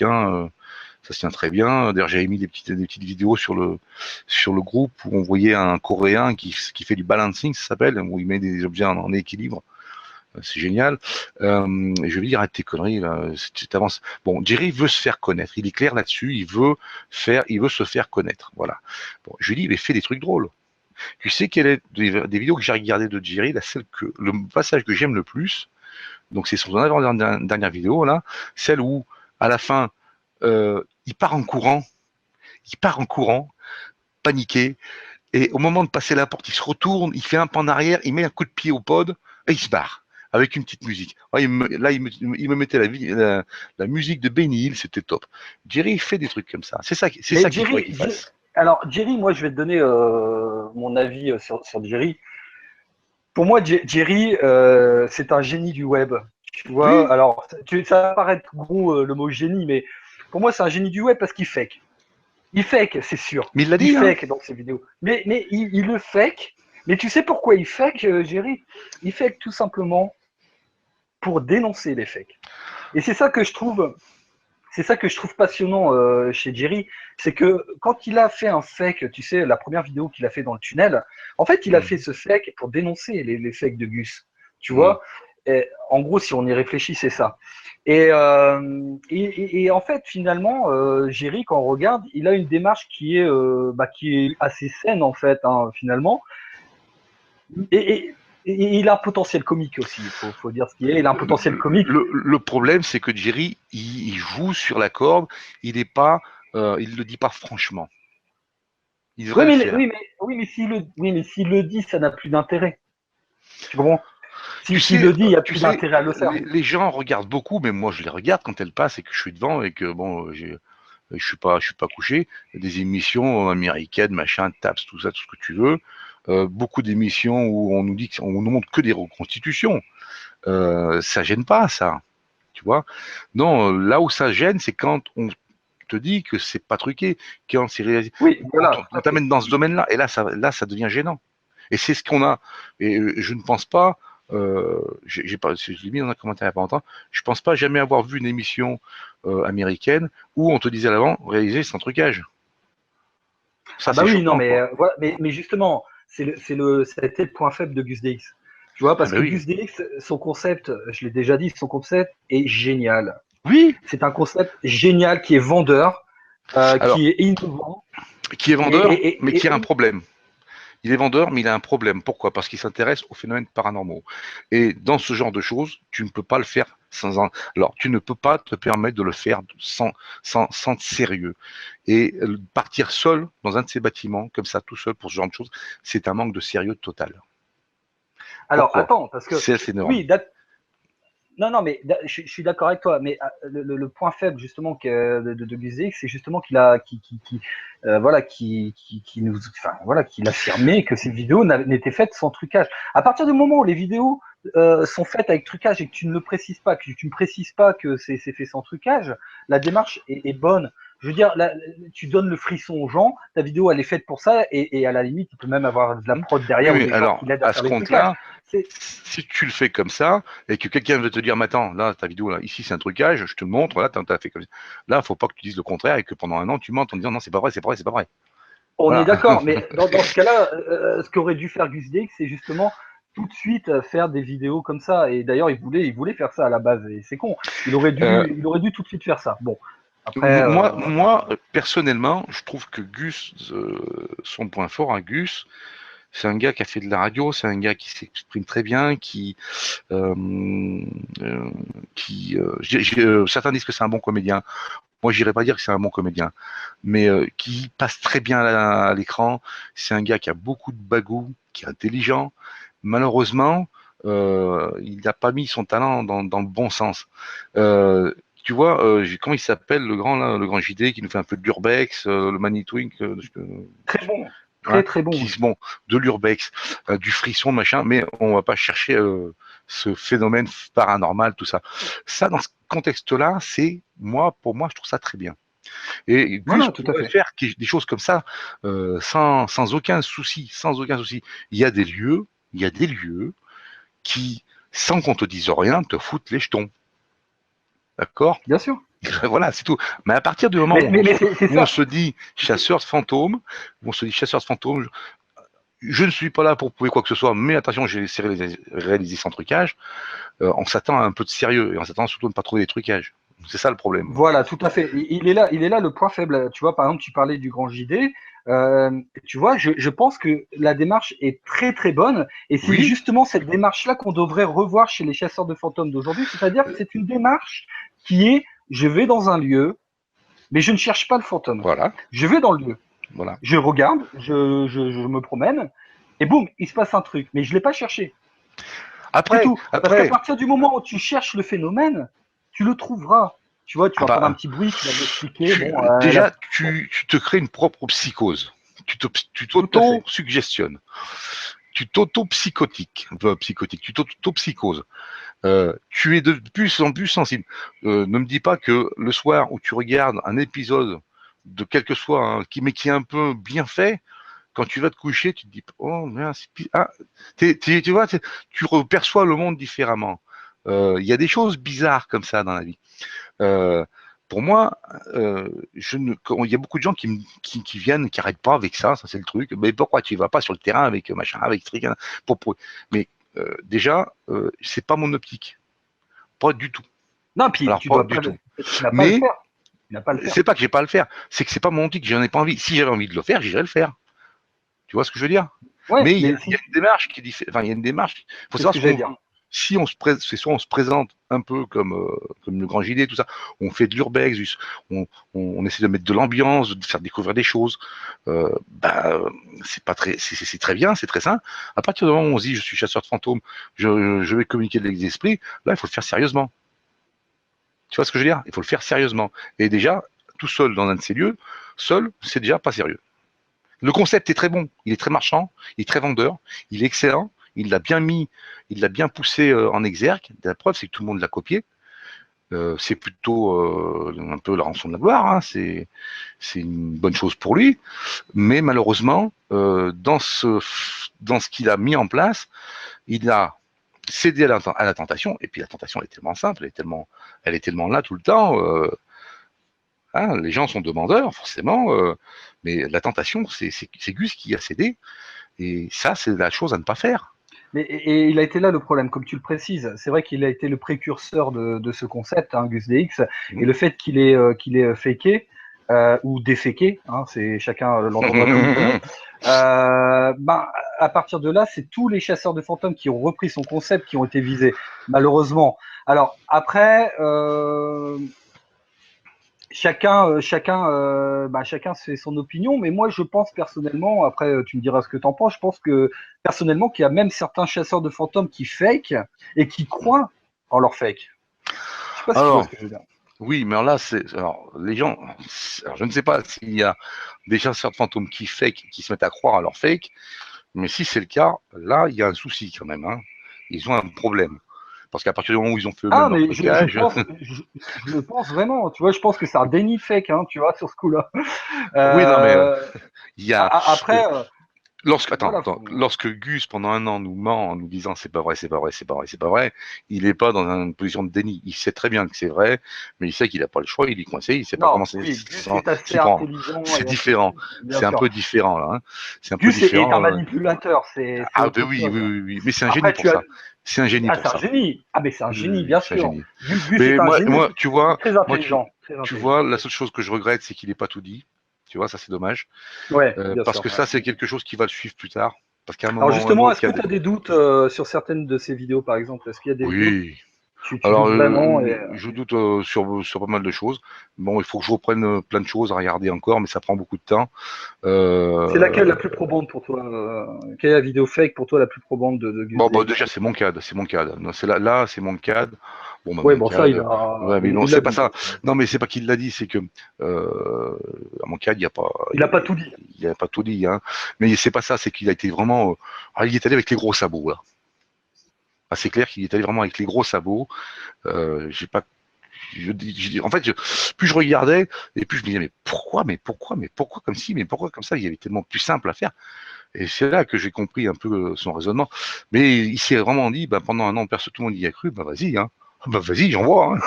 ça se tient très bien. D'ailleurs, j'avais mis des petites vidéos sur le groupe où on voyait un Coréen qui fait du balancing, ça s'appelle, où il met des objets en équilibre. C'est génial. Je vais dire, arrête tes conneries, là. Tu t'avances. Bon, Jerry veut se faire connaître. Il est clair là-dessus. Il veut se faire connaître. Voilà. Bon, je lui dis, mais fais des trucs drôles. Tu sais quelle est des vidéos que j'ai regardées de Jerry, le passage que j'aime le plus, donc c'est son dernière vidéo là, celle où à la fin il part en courant, paniqué, et au moment de passer la porte, il se retourne, il fait un pas en arrière, il met un coup de pied au pod et il se barre avec une petite musique. Il me mettait la musique de Benny Hill, c'était top. Jerry fait des trucs comme ça. C'est ça qu'il faudrait qu'il fasse. Alors, Jerry, moi, je vais te donner mon avis sur Jerry. Pour moi, Jerry, c'est un génie du web. Tu vois, Oui. alors, ça va paraître gros le mot génie, mais pour moi, c'est un génie du web parce qu'il fake. Il fake, c'est sûr. Mais il l'a dit. Il fake dans ses vidéos. Mais il le fake. Mais tu sais pourquoi il fake, Jerry? Il fake tout simplement pour dénoncer les fakes. Et c'est ça que je trouve passionnant chez Jerry, c'est que quand il a fait un fake, tu sais, la première vidéo qu'il a fait dans le tunnel, en fait, il a fait ce fake pour dénoncer les fakes de Gus. Tu vois, et, en gros, si on y réfléchit, c'est ça. Et en fait, finalement, Jerry, quand on regarde, il a une démarche qui est assez saine, en fait, hein, finalement. Et il a un potentiel comique aussi, il faut dire ce qu'il est. Il a un potentiel comique. Le problème, c'est que Jerry, il joue sur la corde, il le dit pas franchement. Il devrait le faire. Oui, mais s'il le dit, ça n'a plus d'intérêt. Tu comprends? S'il le dit, il n'y a plus d'intérêt à le faire. Les gens regardent beaucoup, mais moi je les regarde quand elles passent et que je suis devant et que bon, je suis pas couché. Des émissions américaines, machin, Taps, tout ça, tout ce que tu veux. Beaucoup d'émissions où on nous dit qu'on nous montre que des reconstitutions. Ça gêne pas, ça. Tu vois? Non, là où ça gêne, c'est quand on te dit que c'est pas truqué, quand c'est réalisé. Oui, voilà. On t'amène dans ce domaine-là, et là, ça devient gênant. Et c'est ce qu'on a. Et je ne pense pas. Je l'ai mis dans un commentaire il n'y a pas longtemps. Je pense pas jamais avoir vu une émission américaine où on te disait à l'avant, réaliser sans trucage. Ça, bah oui, non, mais voilà, mais justement, ça a été le point faible de Gus DX. Tu vois, parce que Gus DX, son concept, je l'ai déjà dit, son concept est génial. Oui. C'est un concept génial qui est vendeur, qui est innovant. Qui est vendeur, mais qui a un problème. Il est vendeur, mais il a un problème. Pourquoi? Parce qu'il s'intéresse aux phénomènes paranormaux. Et dans ce genre de choses, tu ne peux pas le faire Alors, tu ne peux pas te permettre de le faire sans sérieux. Et partir seul dans un de ces bâtiments, comme ça, tout seul, pour ce genre de choses, c'est un manque de sérieux total. Alors, attends, parce que... C'est énorme. Oui, non, mais je suis d'accord avec toi, mais le point faible justement de Guzix, c'est justement qu'il affirmait que ces vidéos n'étaient faites sans trucage. À partir du moment où les vidéos sont faites avec trucage et que tu ne le précises pas, que tu ne précises pas que c'est fait sans trucage, la démarche est bonne. Je veux dire, là, tu donnes le frisson aux gens, ta vidéo elle est faite pour ça, et à la limite, il peut même avoir de la prod derrière. Oui, alors, à ce compte-là, si tu le fais comme ça, et que quelqu'un veut te dire, mais attends, là, ta vidéo, là, ici, c'est un trucage, je te le montre, là, t'as fait comme ça. Là, faut pas que tu dises le contraire et que pendant un an, tu mentes en disant, non, c'est pas vrai, c'est pas vrai, c'est pas vrai. On est d'accord, mais dans ce cas-là, ce qu'aurait dû faire Gus DX, c'est justement tout de suite faire des vidéos comme ça. Et d'ailleurs, il voulait faire ça à la base, et c'est con. Il aurait dû tout de suite faire ça. Bon. Après, moi, personnellement, je trouve que Gus, son point fort à Gus, c'est un gars qui a fait de la radio, c'est un gars qui s'exprime très bien, certains disent que c'est un bon comédien. Moi, j'irais pas dire que c'est un bon comédien, mais qui passe très bien à l'écran. C'est un gars qui a beaucoup de bagou, qui est intelligent. Malheureusement, il n'a pas mis son talent dans le bon sens. Tu vois, comment il s'appelle le grand JD qui nous fait un peu de l'urbex, le Manitwink. Très bon. Très bon. Bon, de l'urbex, du frisson, machin, mais on va pas chercher ce phénomène paranormal, tout ça. Ça, dans ce contexte-là, pour moi, je trouve ça très bien. Et Gus pourrait faire des choses comme ça sans aucun souci, Il y a des lieux qui, sans qu'on te dise rien, te foutent les jetons. D'accord? Bien sûr. Voilà, c'est tout. Mais à partir du moment Mais c'est où on ça. se dit chasseur de fantômes, je ne suis pas là pour prouver quoi que ce soit, mais attention, j'ai essayé de réaliser sans trucage. On s'attend à un peu de sérieux et on s'attend surtout à ne pas trouver des trucages. C'est ça le problème. Voilà, tout à fait. Il est là le point faible. Tu vois, par exemple, tu parlais du grand JD. Tu vois, je pense que la démarche est très très bonne et c'est Oui, justement cette démarche-là qu'on devrait revoir chez les chasseurs de fantômes d'aujourd'hui. C'est-à-dire que c'est une démarche qui est, je vais dans un lieu, mais je ne cherche pas le fantôme. voilà, Je vais dans le lieu, voilà. je regarde, je me promène et boum, il se passe un truc, mais je l'ai pas cherché. C'est Après, tout. Parce qu'à après, partir du moment où tu cherches le phénomène, tu le trouveras. Tu vois, tu ah vas entendre un bah, petit bruit qui va m'expliquer. Bon, déjà, bon, tu te crées une propre psychose. Tu tout à fait. t'auto-suggestionnes. Tu t'auto-psychotiques, psychotique, tu t'auto-psychoses. Tu es de plus en plus sensible. Ne me dis pas que le soir où tu regardes un épisode de quel que soit, hein, mais qui est un peu bien fait, quand tu vas te coucher, tu te dis oh merde, ah, tu vois, tu perçois le monde différemment. Il y a des choses bizarres comme ça dans la vie. Euh, pour moi, il y a beaucoup de gens qui viennent, qui n'arrêtent pas avec ça c'est le truc. Mais pourquoi tu vas pas sur le terrain avec machin, avec truc, hein, mais déjà, c'est pas mon optique, pas du tout. Non, puis Alors tu pas dois du pas, tout. tu n'as pas à le Mais faire. Tu n'as pas à le faire. c'est pas que j'ai pas à le faire, c'est que c'est pas mon optique, j'en ai pas envie. Si j'avais envie de le faire, j'irais le faire. Tu vois ce que je veux dire? Ouais, Mais mais il y a une démarche qui est différente. Enfin, il y a une démarche. Il faut c'est ce savoir que ce j'allais qu'on dire. veut. Si on se présente, c'est soit on se présente un peu comme le grand JD, tout ça, on fait de l'urbex, on essaie de mettre de l'ambiance, de faire découvrir des choses. Bah, c'est pas très, c'est très bien, c'est très sain. À partir du moment où on se dit je suis chasseur de fantômes, je vais communiquer de esprits, là il faut le faire sérieusement. Tu vois ce que je veux dire? Il faut le faire sérieusement. Et déjà, tout seul dans un de ces lieux, seul, c'est déjà pas sérieux. Le concept est très bon, il est très marchand, il est très vendeur, il est excellent, il l'a bien mis, il l'a bien poussé en exergue. La preuve, c'est que tout le monde l'a copié. C'est plutôt un peu la rançon de la gloire, hein. C'est une bonne chose pour lui. Mais malheureusement, dans ce qu'il a mis en place, il a cédé à la tentation. Et puis la tentation elle est tellement simple, elle est tellement là tout le temps. Hein, les gens sont demandeurs, forcément, mais la tentation, c'est Gus qui a cédé, et ça, c'est la chose à ne pas faire. Et il a été là le problème, comme tu le précises. C'est vrai qu'il a été le précurseur de ce concept, hein, Gus DX, et Mmh. le fait qu'il est faké ou déféqué, hein, c'est chacun l'entendra comme il veut. Ben, à partir de là, c'est tous les chasseurs de fantômes qui ont repris son concept qui ont été visés, malheureusement. Alors après, chacun fait son opinion, mais moi je pense personnellement, après tu me diras ce que tu en penses, je pense que personnellement qu'il y a même certains chasseurs de fantômes qui fake et qui croient en leur fake. Je sais pas si tu vois ce Alors, que je veux dire. oui, mais alors là, les gens, alors, je ne sais pas s'il y a des chasseurs de fantômes qui fake, qui se mettent à croire à leur fake, mais si c'est le cas, là, il y a un souci quand même, hein. Ils ont un problème. Parce qu'à partir du moment où ils ont fait eux-mêmes Ah, leur mais trucage, je le pense vraiment, tu vois, je pense que c'est un déni de fake, hein, tu vois, sur ce coup-là. oui, non, mais Euh, il y a, après, voilà, Lorsque Gus, pendant un an, nous ment en nous disant c'est pas vrai, c'est pas vrai, c'est pas vrai, c'est pas vrai, il n'est pas dans une position de déni. Il sait très bien que c'est vrai, mais il sait qu'il n'a pas le choix, il est coincé, il sait pas non, comment oui, Gus est assez s'y prendre. intelligent C'est et assez, différent. bien C'est un sûr. peu différent, là, hein. C'est un peu Gus est un différent. manipulateur, c'est Ah, ben autre oui, oui, chose. oui, oui. Mais c'est un génie Après, pour tu as. ça. C'est un génie Ah, pour c'est un ça. génie. Ah, mais c'est un Oui, génie, oui, bien c'est un sûr. génie. Gus Mais est un génie, tu vois, très intelligent. Très tu intelligent. vois, la seule chose que je regrette, c'est qu'il n'ait pas tout dit. Tu vois, ça c'est dommage. Ouais, bien Parce sûr. que Ouais. ça, c'est quelque chose qui va le suivre plus tard. Parce qu'à un Alors moment ou un justement, autre, est-ce que tu as des doutes sur certaines de ces vidéos, par exemple? Est-ce qu'il y a des doutes? Oui. Tu Alors, doutes vraiment je doute sur pas mal de choses. Bon, il faut que je reprenne plein de choses à regarder encore, mais ça prend beaucoup de temps. c'est laquelle Euh, la plus probante pour toi? Quelle est la vidéo fake pour toi la plus probante de Gus bon, DX? déjà, c'est mon CAD, c'est mon CAD. Non, là, c'est mon CAD. Bon, bah, Ouais, mon bon, ça, CAD. Ouais, mais non, il c'est l'a pas dit. ça. Non, mais c'est pas qu'il l'a dit, c'est que à mon CAD, Il n'a pas tout dit. il y a pas tout dit, hein. Mais c'est pas ça, c'est qu'il a été vraiment, il est allé avec les gros sabots là. Ah, c'est clair qu'il est allé vraiment avec les gros sabots. J'ai pas en fait, plus je regardais, et plus je me disais, mais pourquoi comme ci, mais pourquoi comme ça, il y avait tellement plus simple à faire. Et c'est là que j'ai compris un peu son raisonnement. Mais il s'est vraiment dit, bah, pendant un an, tout le monde y a cru, bah vas-y, hein. Bah vas-y, j'en vois, hein.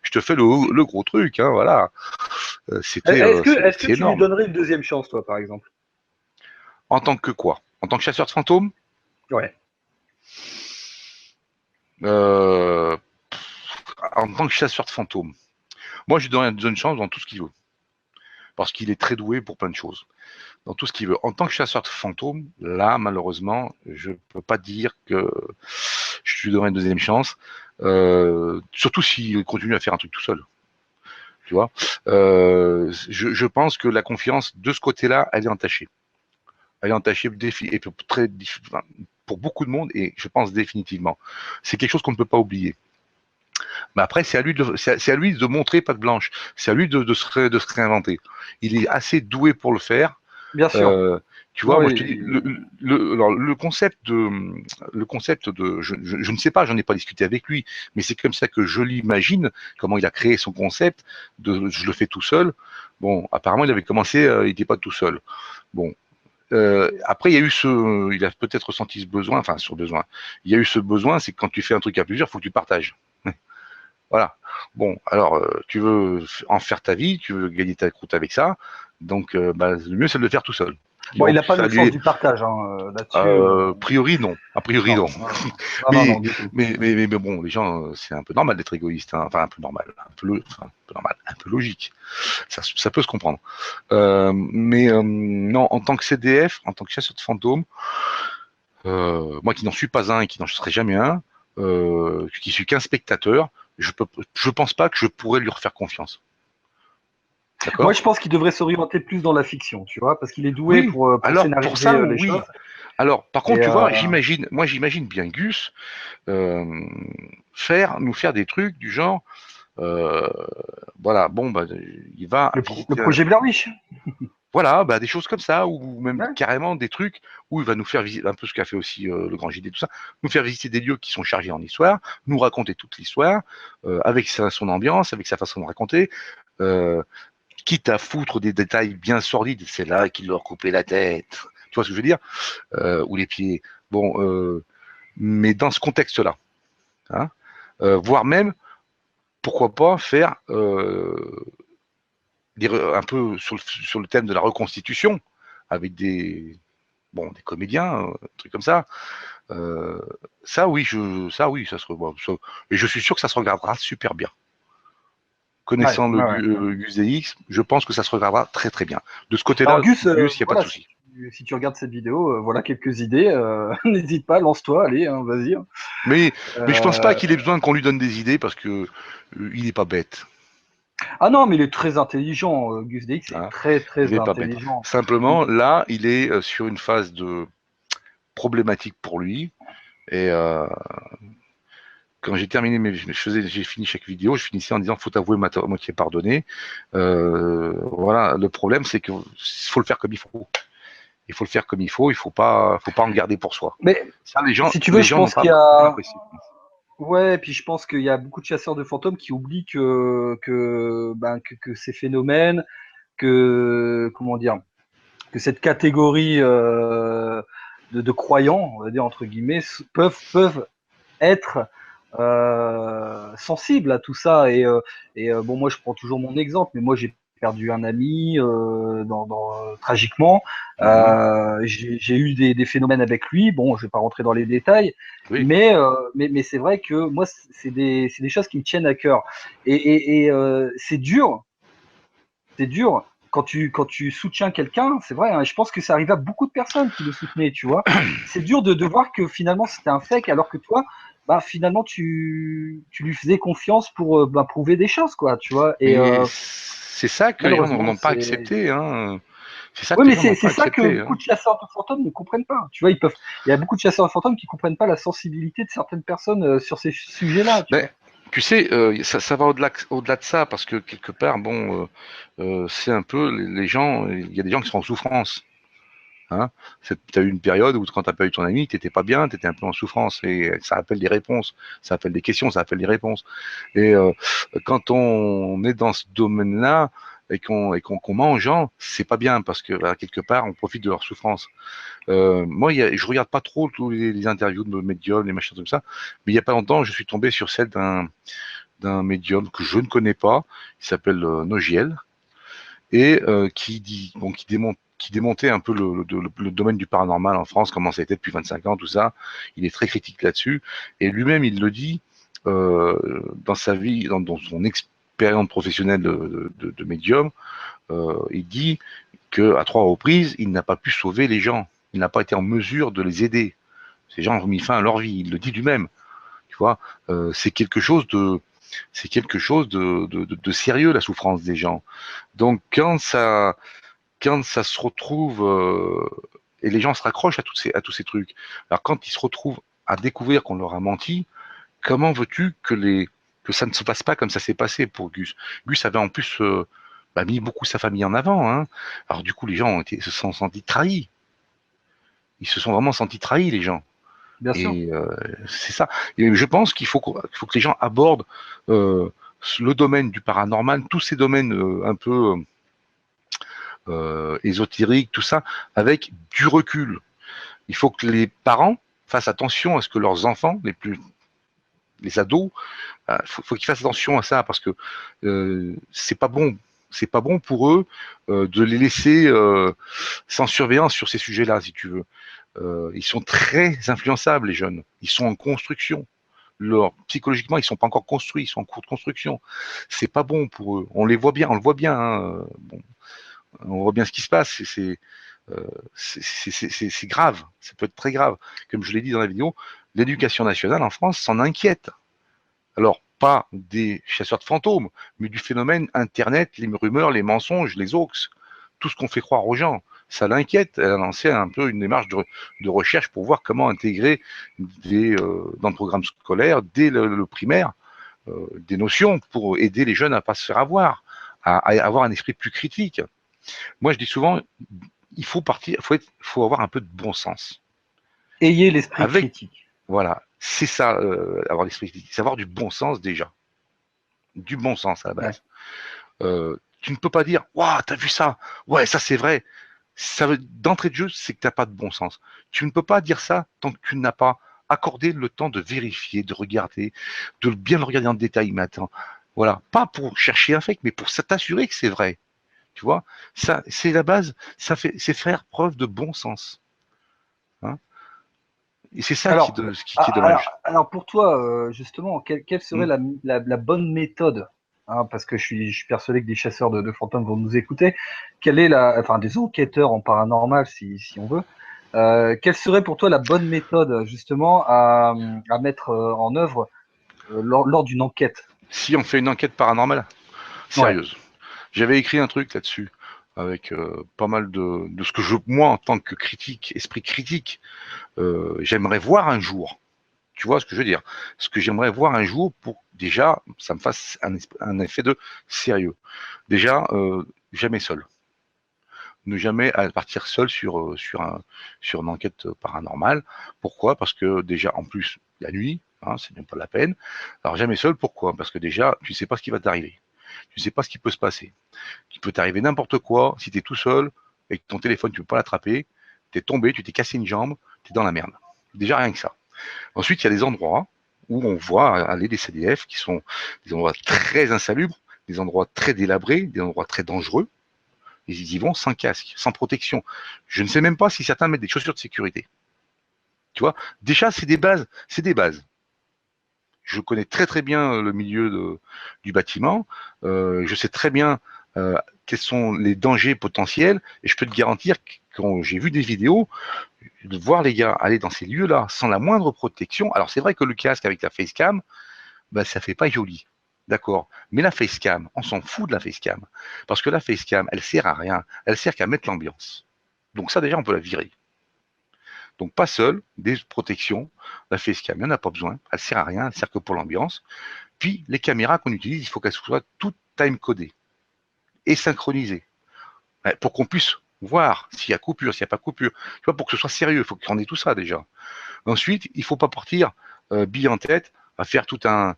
je te fais le gros truc, hein, voilà. C'était Est-ce que c'est tu lui énorme. donnerais une deuxième chance, toi, par exemple? En tant que quoi? En tant que chasseur de fantômes? Ouais. Euh, En tant que chasseur de fantômes. Moi, je lui donne une chance dans tout ce qu'il veut. Parce qu'il est très doué pour plein de choses. Dans tout ce qu'il veut. En tant que chasseur de fantômes, là, malheureusement, je ne peux pas dire que je lui donnerai une deuxième chance. Surtout s'il continue à faire un truc tout seul. Tu vois, je pense que la confiance de ce côté-là, elle est entachée. Elle est entachée et pour beaucoup de monde, et je pense définitivement. C'est quelque chose qu'on ne peut pas oublier. Mais après, c'est à lui de montrer patte blanche. C'est à lui de se réinventer. Il est assez doué pour le faire. Bien sûr. Euh, Tu vois, Non, moi je te dis, alors, le concept de, je ne sais pas, j'en ai pas discuté avec lui, mais c'est comme ça que je l'imagine, comment il a créé son concept, je le fais tout seul. Bon, apparemment il avait commencé, il n'était pas tout seul. Bon, après il a peut-être ressenti ce besoin, enfin ce besoin. Il y a eu ce besoin, c'est que quand tu fais un truc à plusieurs, il faut que tu partages. Voilà. Bon, alors tu veux en faire ta vie, tu veux gagner ta croûte avec ça, donc le mieux c'est de le faire tout seul. bon, il Donc n'a pas ça le sens lui du partage hein, là-dessus. a priori non, a priori Non, non. non, non, non, Mais non, du tout. mais bon, les gens, c'est un peu normal d'être égoïste, hein. Enfin un peu normal, un peu normal, un peu logique. Ça peut se comprendre. Non, en tant que CDF, en tant que chasseur de fantômes, moi qui n'en suis pas un et qui n'en serai jamais un, qui suis qu'un spectateur, je pense pas que je pourrais lui refaire confiance. Moi, D'accord? je pense qu'il devrait s'orienter plus dans la fiction, tu vois, parce qu'il est doué Oui. pour Alors pour scénariser ça, les oui. choses. Alors par contre, Et tu vois, j'imagine bien Gus euh, nous faire des trucs du genre, euh, voilà, bon, bah, il va le visiter, projet Blair Witch. voilà, bah, des choses comme ça, ou même Ouais. carrément des trucs où il va nous faire visiter un peu ce qu'a fait aussi le Grand JD, tout ça, nous faire visiter des lieux qui sont chargés en histoire, nous raconter toute l'histoire, avec son ambiance, avec sa façon de raconter, euh, quitte à foutre des détails bien sordides, c'est là qu'il leur coupait la tête, tu vois ce que je veux dire, ou les pieds. Bon, mais dans ce contexte-là, hein, voire même, pourquoi pas faire un peu sur le thème de la reconstitution, avec des comédiens, trucs comme ça. Euh, ça oui, ça se revoit. Et je suis sûr que ça se regardera super bien. Ouais, Connaissant le ouais, ouais. Gus DX, je pense que ça se regardera très très bien. De ce Alors côté-là, Gus, Gus, il n'y a pas de voilà, souci. si tu regardes cette vidéo, voilà quelques idées. N'hésite pas, lance-toi, allez, hein, vas-y. Mais, mais je pense pas Euh, qu'il ait besoin qu'on lui donne des idées parce que il n'est pas bête. Ah non, mais il est très intelligent. Gus DX est Hein. très Il très n'est pas bête. intelligent. Simplement, là, il est sur une phase de problématique pour lui. Et quand j'ai terminé j'ai fini chaque vidéo, je finissais en disant faut avouer moitié pardonné. Voilà, le problème c'est que faut le faire comme il faut. Il faut le faire comme il faut pas en garder pour soi. Mais Ça, si tu veux, les je gens n'ont pense pas qu'il y a apprécié. ouais, puis je pense qu'il y a beaucoup de chasseurs de fantômes qui oublient que ces phénomènes, que comment dire, que cette catégorie de croyants, on va dire entre guillemets, peuvent être sensibles à tout ça. Bon, moi je prends toujours mon exemple, mais moi j'ai perdu un ami tragiquement. Mhm. J'ai eu des phénomènes avec lui. Bon, je vais pas rentrer dans les détails, Oui. mais c'est vrai que moi c'est des choses qui me tiennent à cœur. C'est dur quand tu soutiens quelqu'un, c'est vrai, hein, je pense que ça arrive à beaucoup de personnes qui le soutenaient, tu vois. C'est dur de voir que finalement c'était un fake, alors que toi, bah, finalement, tu lui faisais confiance pour prouver des choses, quoi, tu vois. Mais c'est ça que les gens Malheureusement, n'ont pas c'est. accepté. Hein. C'est ça Oui, que les mais gens n'ont c'est pas ça que accepté. beaucoup Hein. de chasseurs de fantômes ne comprennent pas. Tu vois, il y a beaucoup de chasseurs de fantômes qui comprennent pas la sensibilité de certaines personnes sur ces sujets-là, tu Ben, vois. tu sais, ça va au-delà de ça, parce que quelque part, bon, c'est un peu les gens, il y a des gens qui sont en souffrance. Hein. Tu as eu une période où quand tu n'as pas eu ton ami, tu n'étais pas bien, tu étais un peu en souffrance, et ça appelle des réponses, ça appelle des questions, ça appelle des réponses. Et quand on est dans ce domaine-là, et qu'on ment aux gens, c'est pas bien, parce que quelque part, on profite de leur souffrance. Moi, je regarde pas trop tous les interviews de médiums, les machins comme ça, mais il y a pas longtemps, je suis tombé sur celle d'un médium que je ne connais pas, il s'appelle Nogiel, et qui démontait un peu le domaine du paranormal en France, comment ça a été depuis 25 ans, tout ça. Il est très critique là-dessus, et lui-même, il le dit dans sa vie, dans son expérience professionnelle de médium, il dit qu'à 3 reprises, il n'a pas pu sauver les gens, il n'a pas été en mesure de les aider. Ces gens ont mis fin à leur vie, il le dit lui-même. Tu vois, c'est quelque chose de sérieux, la souffrance des gens. Donc quand ça se retrouve et les gens se raccrochent à tous ces trucs. Alors quand ils se retrouvent à découvrir qu'on leur a menti, comment veux-tu que ça ne se passe pas comme ça s'est passé pour Gus? Gus avait en plus mis beaucoup sa famille en avant, hein. Alors du coup les gens se sont sentis trahis. Ils se sont vraiment sentis trahis, les gens. Bien sûr. Et c'est ça. Et je pense qu'il faut que les gens abordent le domaine du paranormal, tous ces domaines un peu ésotériques, tout ça, avec du recul. Il faut que les parents fassent attention à ce que leurs enfants, les ados, faut qu'ils fassent attention à ça parce que c'est pas bon. C'est pas bon pour eux de les laisser sans surveillance sur ces sujets-là, si tu veux. Ils sont très influençables, les jeunes. Ils sont en construction. Psychologiquement, ils sont pas encore construits, ils sont en cours de construction. C'est pas bon pour eux. On les voit bien, on le voit bien. Hein. Bon, on voit bien ce qui se passe. C'est grave. Ça peut être très grave. Comme je l'ai dit dans la vidéo, l'éducation nationale en France s'en inquiète. Alors, pas des chasseurs de fantômes, mais du phénomène Internet, les rumeurs, les mensonges, les hoax, tout ce qu'on fait croire aux gens. Ça l'inquiète. Elle a lancé un peu une démarche de recherche pour voir comment intégrer dans le programme scolaire, dès le primaire, des notions pour aider les jeunes à ne pas se faire avoir, à avoir un esprit plus critique. Moi, je dis souvent, il faut avoir un peu de bon sens. Ayez l'esprit critique. Voilà, c'est ça, avoir l'esprit critique, c'est avoir du bon sens déjà. Du bon sens à la base. Ouais. Tu ne peux pas dire, waouh, t'as vu ça? Ouais, ça c'est vrai. D'entrée de jeu, c'est que tu n'as pas de bon sens. Tu ne peux pas dire ça tant que tu n'as pas accordé le temps de vérifier, de regarder, de bien le regarder en détail. Mais attends, voilà, pas pour chercher un fake, mais pour t'assurer que c'est vrai. Tu vois, ça, c'est la base. C'est faire preuve de bon sens. Hein, et c'est ça qui est dommage. Alors pour toi, justement, quelle serait la bonne méthode, hein, parce que je suis persuadé que des chasseurs de fantômes vont nous écouter. Quelle est enfin des enquêteurs en paranormal, si on veut. Quelle serait pour toi la bonne méthode, justement, à mettre en œuvre lors d'une enquête? Si on fait une enquête paranormale, sérieuse. Ouais. J'avais écrit un truc là-dessus avec pas mal de ce que moi, en tant que esprit critique, j'aimerais voir un jour. Tu vois ce que je veux dire? Ce que j'aimerais voir un jour pour déjà, ça me fasse un effet de sérieux. Déjà, jamais seul. Ne jamais partir seul sur une enquête paranormale. Pourquoi? Parce que déjà, en plus, la nuit, hein, c'est même pas la peine. Alors jamais seul, pourquoi? Parce que déjà, tu ne sais pas ce qui va t'arriver. Tu ne sais pas ce qui peut se passer. Il peut t'arriver n'importe quoi. Si tu es tout seul et que ton téléphone, tu ne peux pas l'attraper, tu es tombé, tu t'es cassé une jambe, tu es dans la merde. Déjà, rien que ça. Ensuite, il y a des endroits où on voit aller des CDF qui sont des endroits très insalubres, des endroits très délabrés, des endroits très dangereux. Ils y vont sans casque, sans protection. Je ne sais même pas si certains mettent des chaussures de sécurité. Tu vois, déjà, c'est des bases. C'est des bases. Je connais très très bien le milieu du bâtiment. Je sais très bien quels sont les dangers potentiels. Et je peux te garantir que quand j'ai vu des vidéos, de voir les gars aller dans ces lieux-là sans la moindre protection. Alors c'est vrai que le casque avec la facecam, ben, ça fait pas joli. D'accord. Mais la facecam, on s'en fout de la facecam. Parce que la facecam, elle sert à rien. Elle sert qu'à mettre l'ambiance. Donc ça déjà, on peut la virer. Donc pas seul, des protections. La facecam, il n'y en a pas besoin. Elle sert à rien, elle sert que pour l'ambiance. Puis les caméras qu'on utilise, il faut qu'elles soient toutes time-codées et synchronisées. Pour qu'on puisse voir s'il y a coupure, s'il n'y a pas coupure. Tu vois, pour que ce soit sérieux, il faut qu'on ait tout ça déjà. Ensuite, il ne faut pas partir bille en tête à faire tout un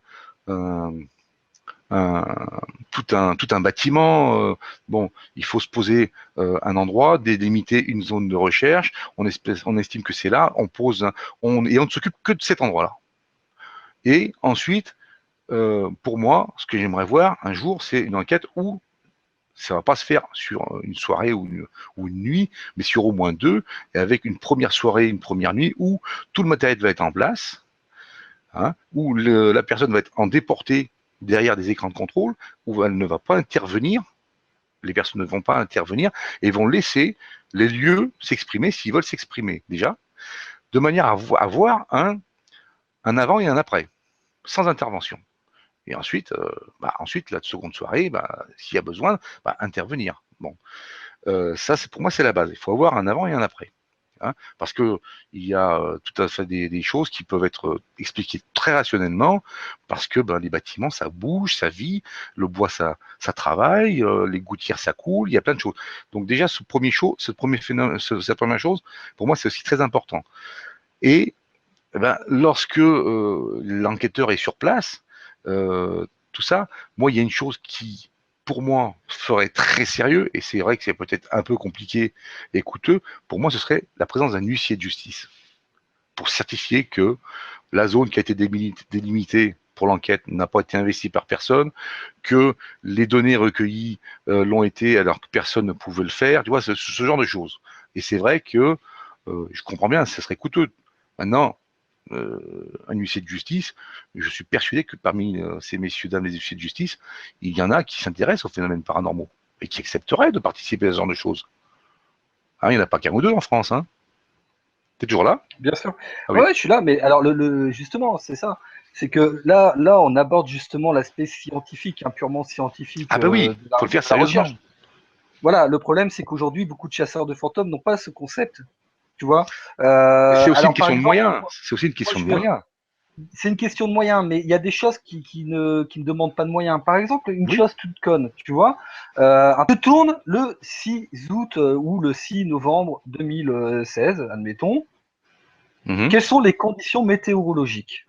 bâtiment. Bon, il faut se poser un endroit, délimiter une zone de recherche. On estime que c'est là. On pose, et on ne s'occupe que de cet endroit-là. Et ensuite, pour moi, ce que j'aimerais voir un jour, c'est une enquête où ça ne va pas se faire sur une soirée ou une nuit, mais sur au moins 2, et avec une première soirée, une première nuit, où tout le matériel va être en place, hein, où la personne va être en déporté derrière des écrans de contrôle, où elle ne va pas intervenir, les personnes ne vont pas intervenir, et vont laisser les lieux s'exprimer s'ils veulent s'exprimer, déjà, de manière à avoir un avant et un après, sans intervention. Et ensuite, ensuite la seconde soirée, s'il y a besoin, intervenir. Bon, ça, pour moi, c'est la base. Il faut avoir un avant et un après. Hein, parce que il y a tout à fait des choses qui peuvent être expliquées très rationnellement, parce que les bâtiments, ça bouge, ça vit, le bois, ça travaille, les gouttières, ça coule, il y a plein de choses. Donc déjà, cette première chose, pour moi, c'est aussi très important. Et lorsque l'enquêteur est sur place, tout ça, moi, il y a une chose qui, pour moi, ferait très sérieux, et c'est vrai que c'est peut-être un peu compliqué et coûteux, pour moi, ce serait la présence d'un huissier de justice, pour certifier que la zone qui a été délimitée pour l'enquête n'a pas été investie par personne, que les données recueillies l'ont été alors que personne ne pouvait le faire, tu vois, ce genre de choses. Et c'est vrai que, je comprends bien, ce serait coûteux. Maintenant, un huissier de justice, je suis persuadé que parmi ces messieurs, dames, les huissiers de justice, il y en a qui s'intéressent aux phénomènes paranormaux et qui accepteraient de participer à ce genre de choses. Hein, il n'y en a pas qu'un ou deux en France. Hein. T'es toujours là? Bien sûr. Ah oui. Ouais, je suis là, mais alors justement, c'est ça. C'est que là, on aborde justement l'aspect scientifique, purement scientifique Ah ben oui, de faut le faire la sérieusement. recherche. Voilà, le problème, c'est qu'aujourd'hui, beaucoup de chasseurs de fantômes n'ont pas ce concept, tu vois. C'est aussi une Alors, par question de exemple, moyens. C'est aussi une moi, question de moyens. c'est une question de moyens, mais il y a des choses qui ne demandent pas de moyens. Par exemple, une Oui. chose toute conne, tu vois. Un peu tourne le 6 août ou le 6 novembre 2016, admettons. Mhm. Quelles sont les conditions météorologiques?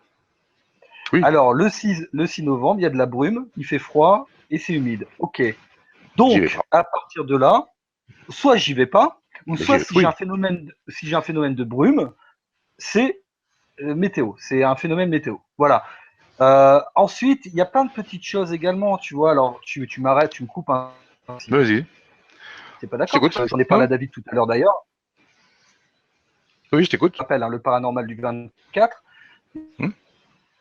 Oui. Alors, le 6 novembre, il y a de la brume, il fait froid et c'est humide. OK. J'y vais Donc, pas. à partir de là, soit j'y vais pas, ou Mais soit si j'ai oui, un phénomène de brume, c'est météo, c'est un phénomène météo. Voilà. Ensuite, il y a plein de petites choses également, tu vois. Alors, tu m'arrêtes, tu me coupes si vas-y. t'es pas Je d'accord. t'écoute. J'en ai parlé à Hein, David tout à l'heure d'ailleurs. oui, je t'écoute. Je rappelle, le paranormal du 24. Hum,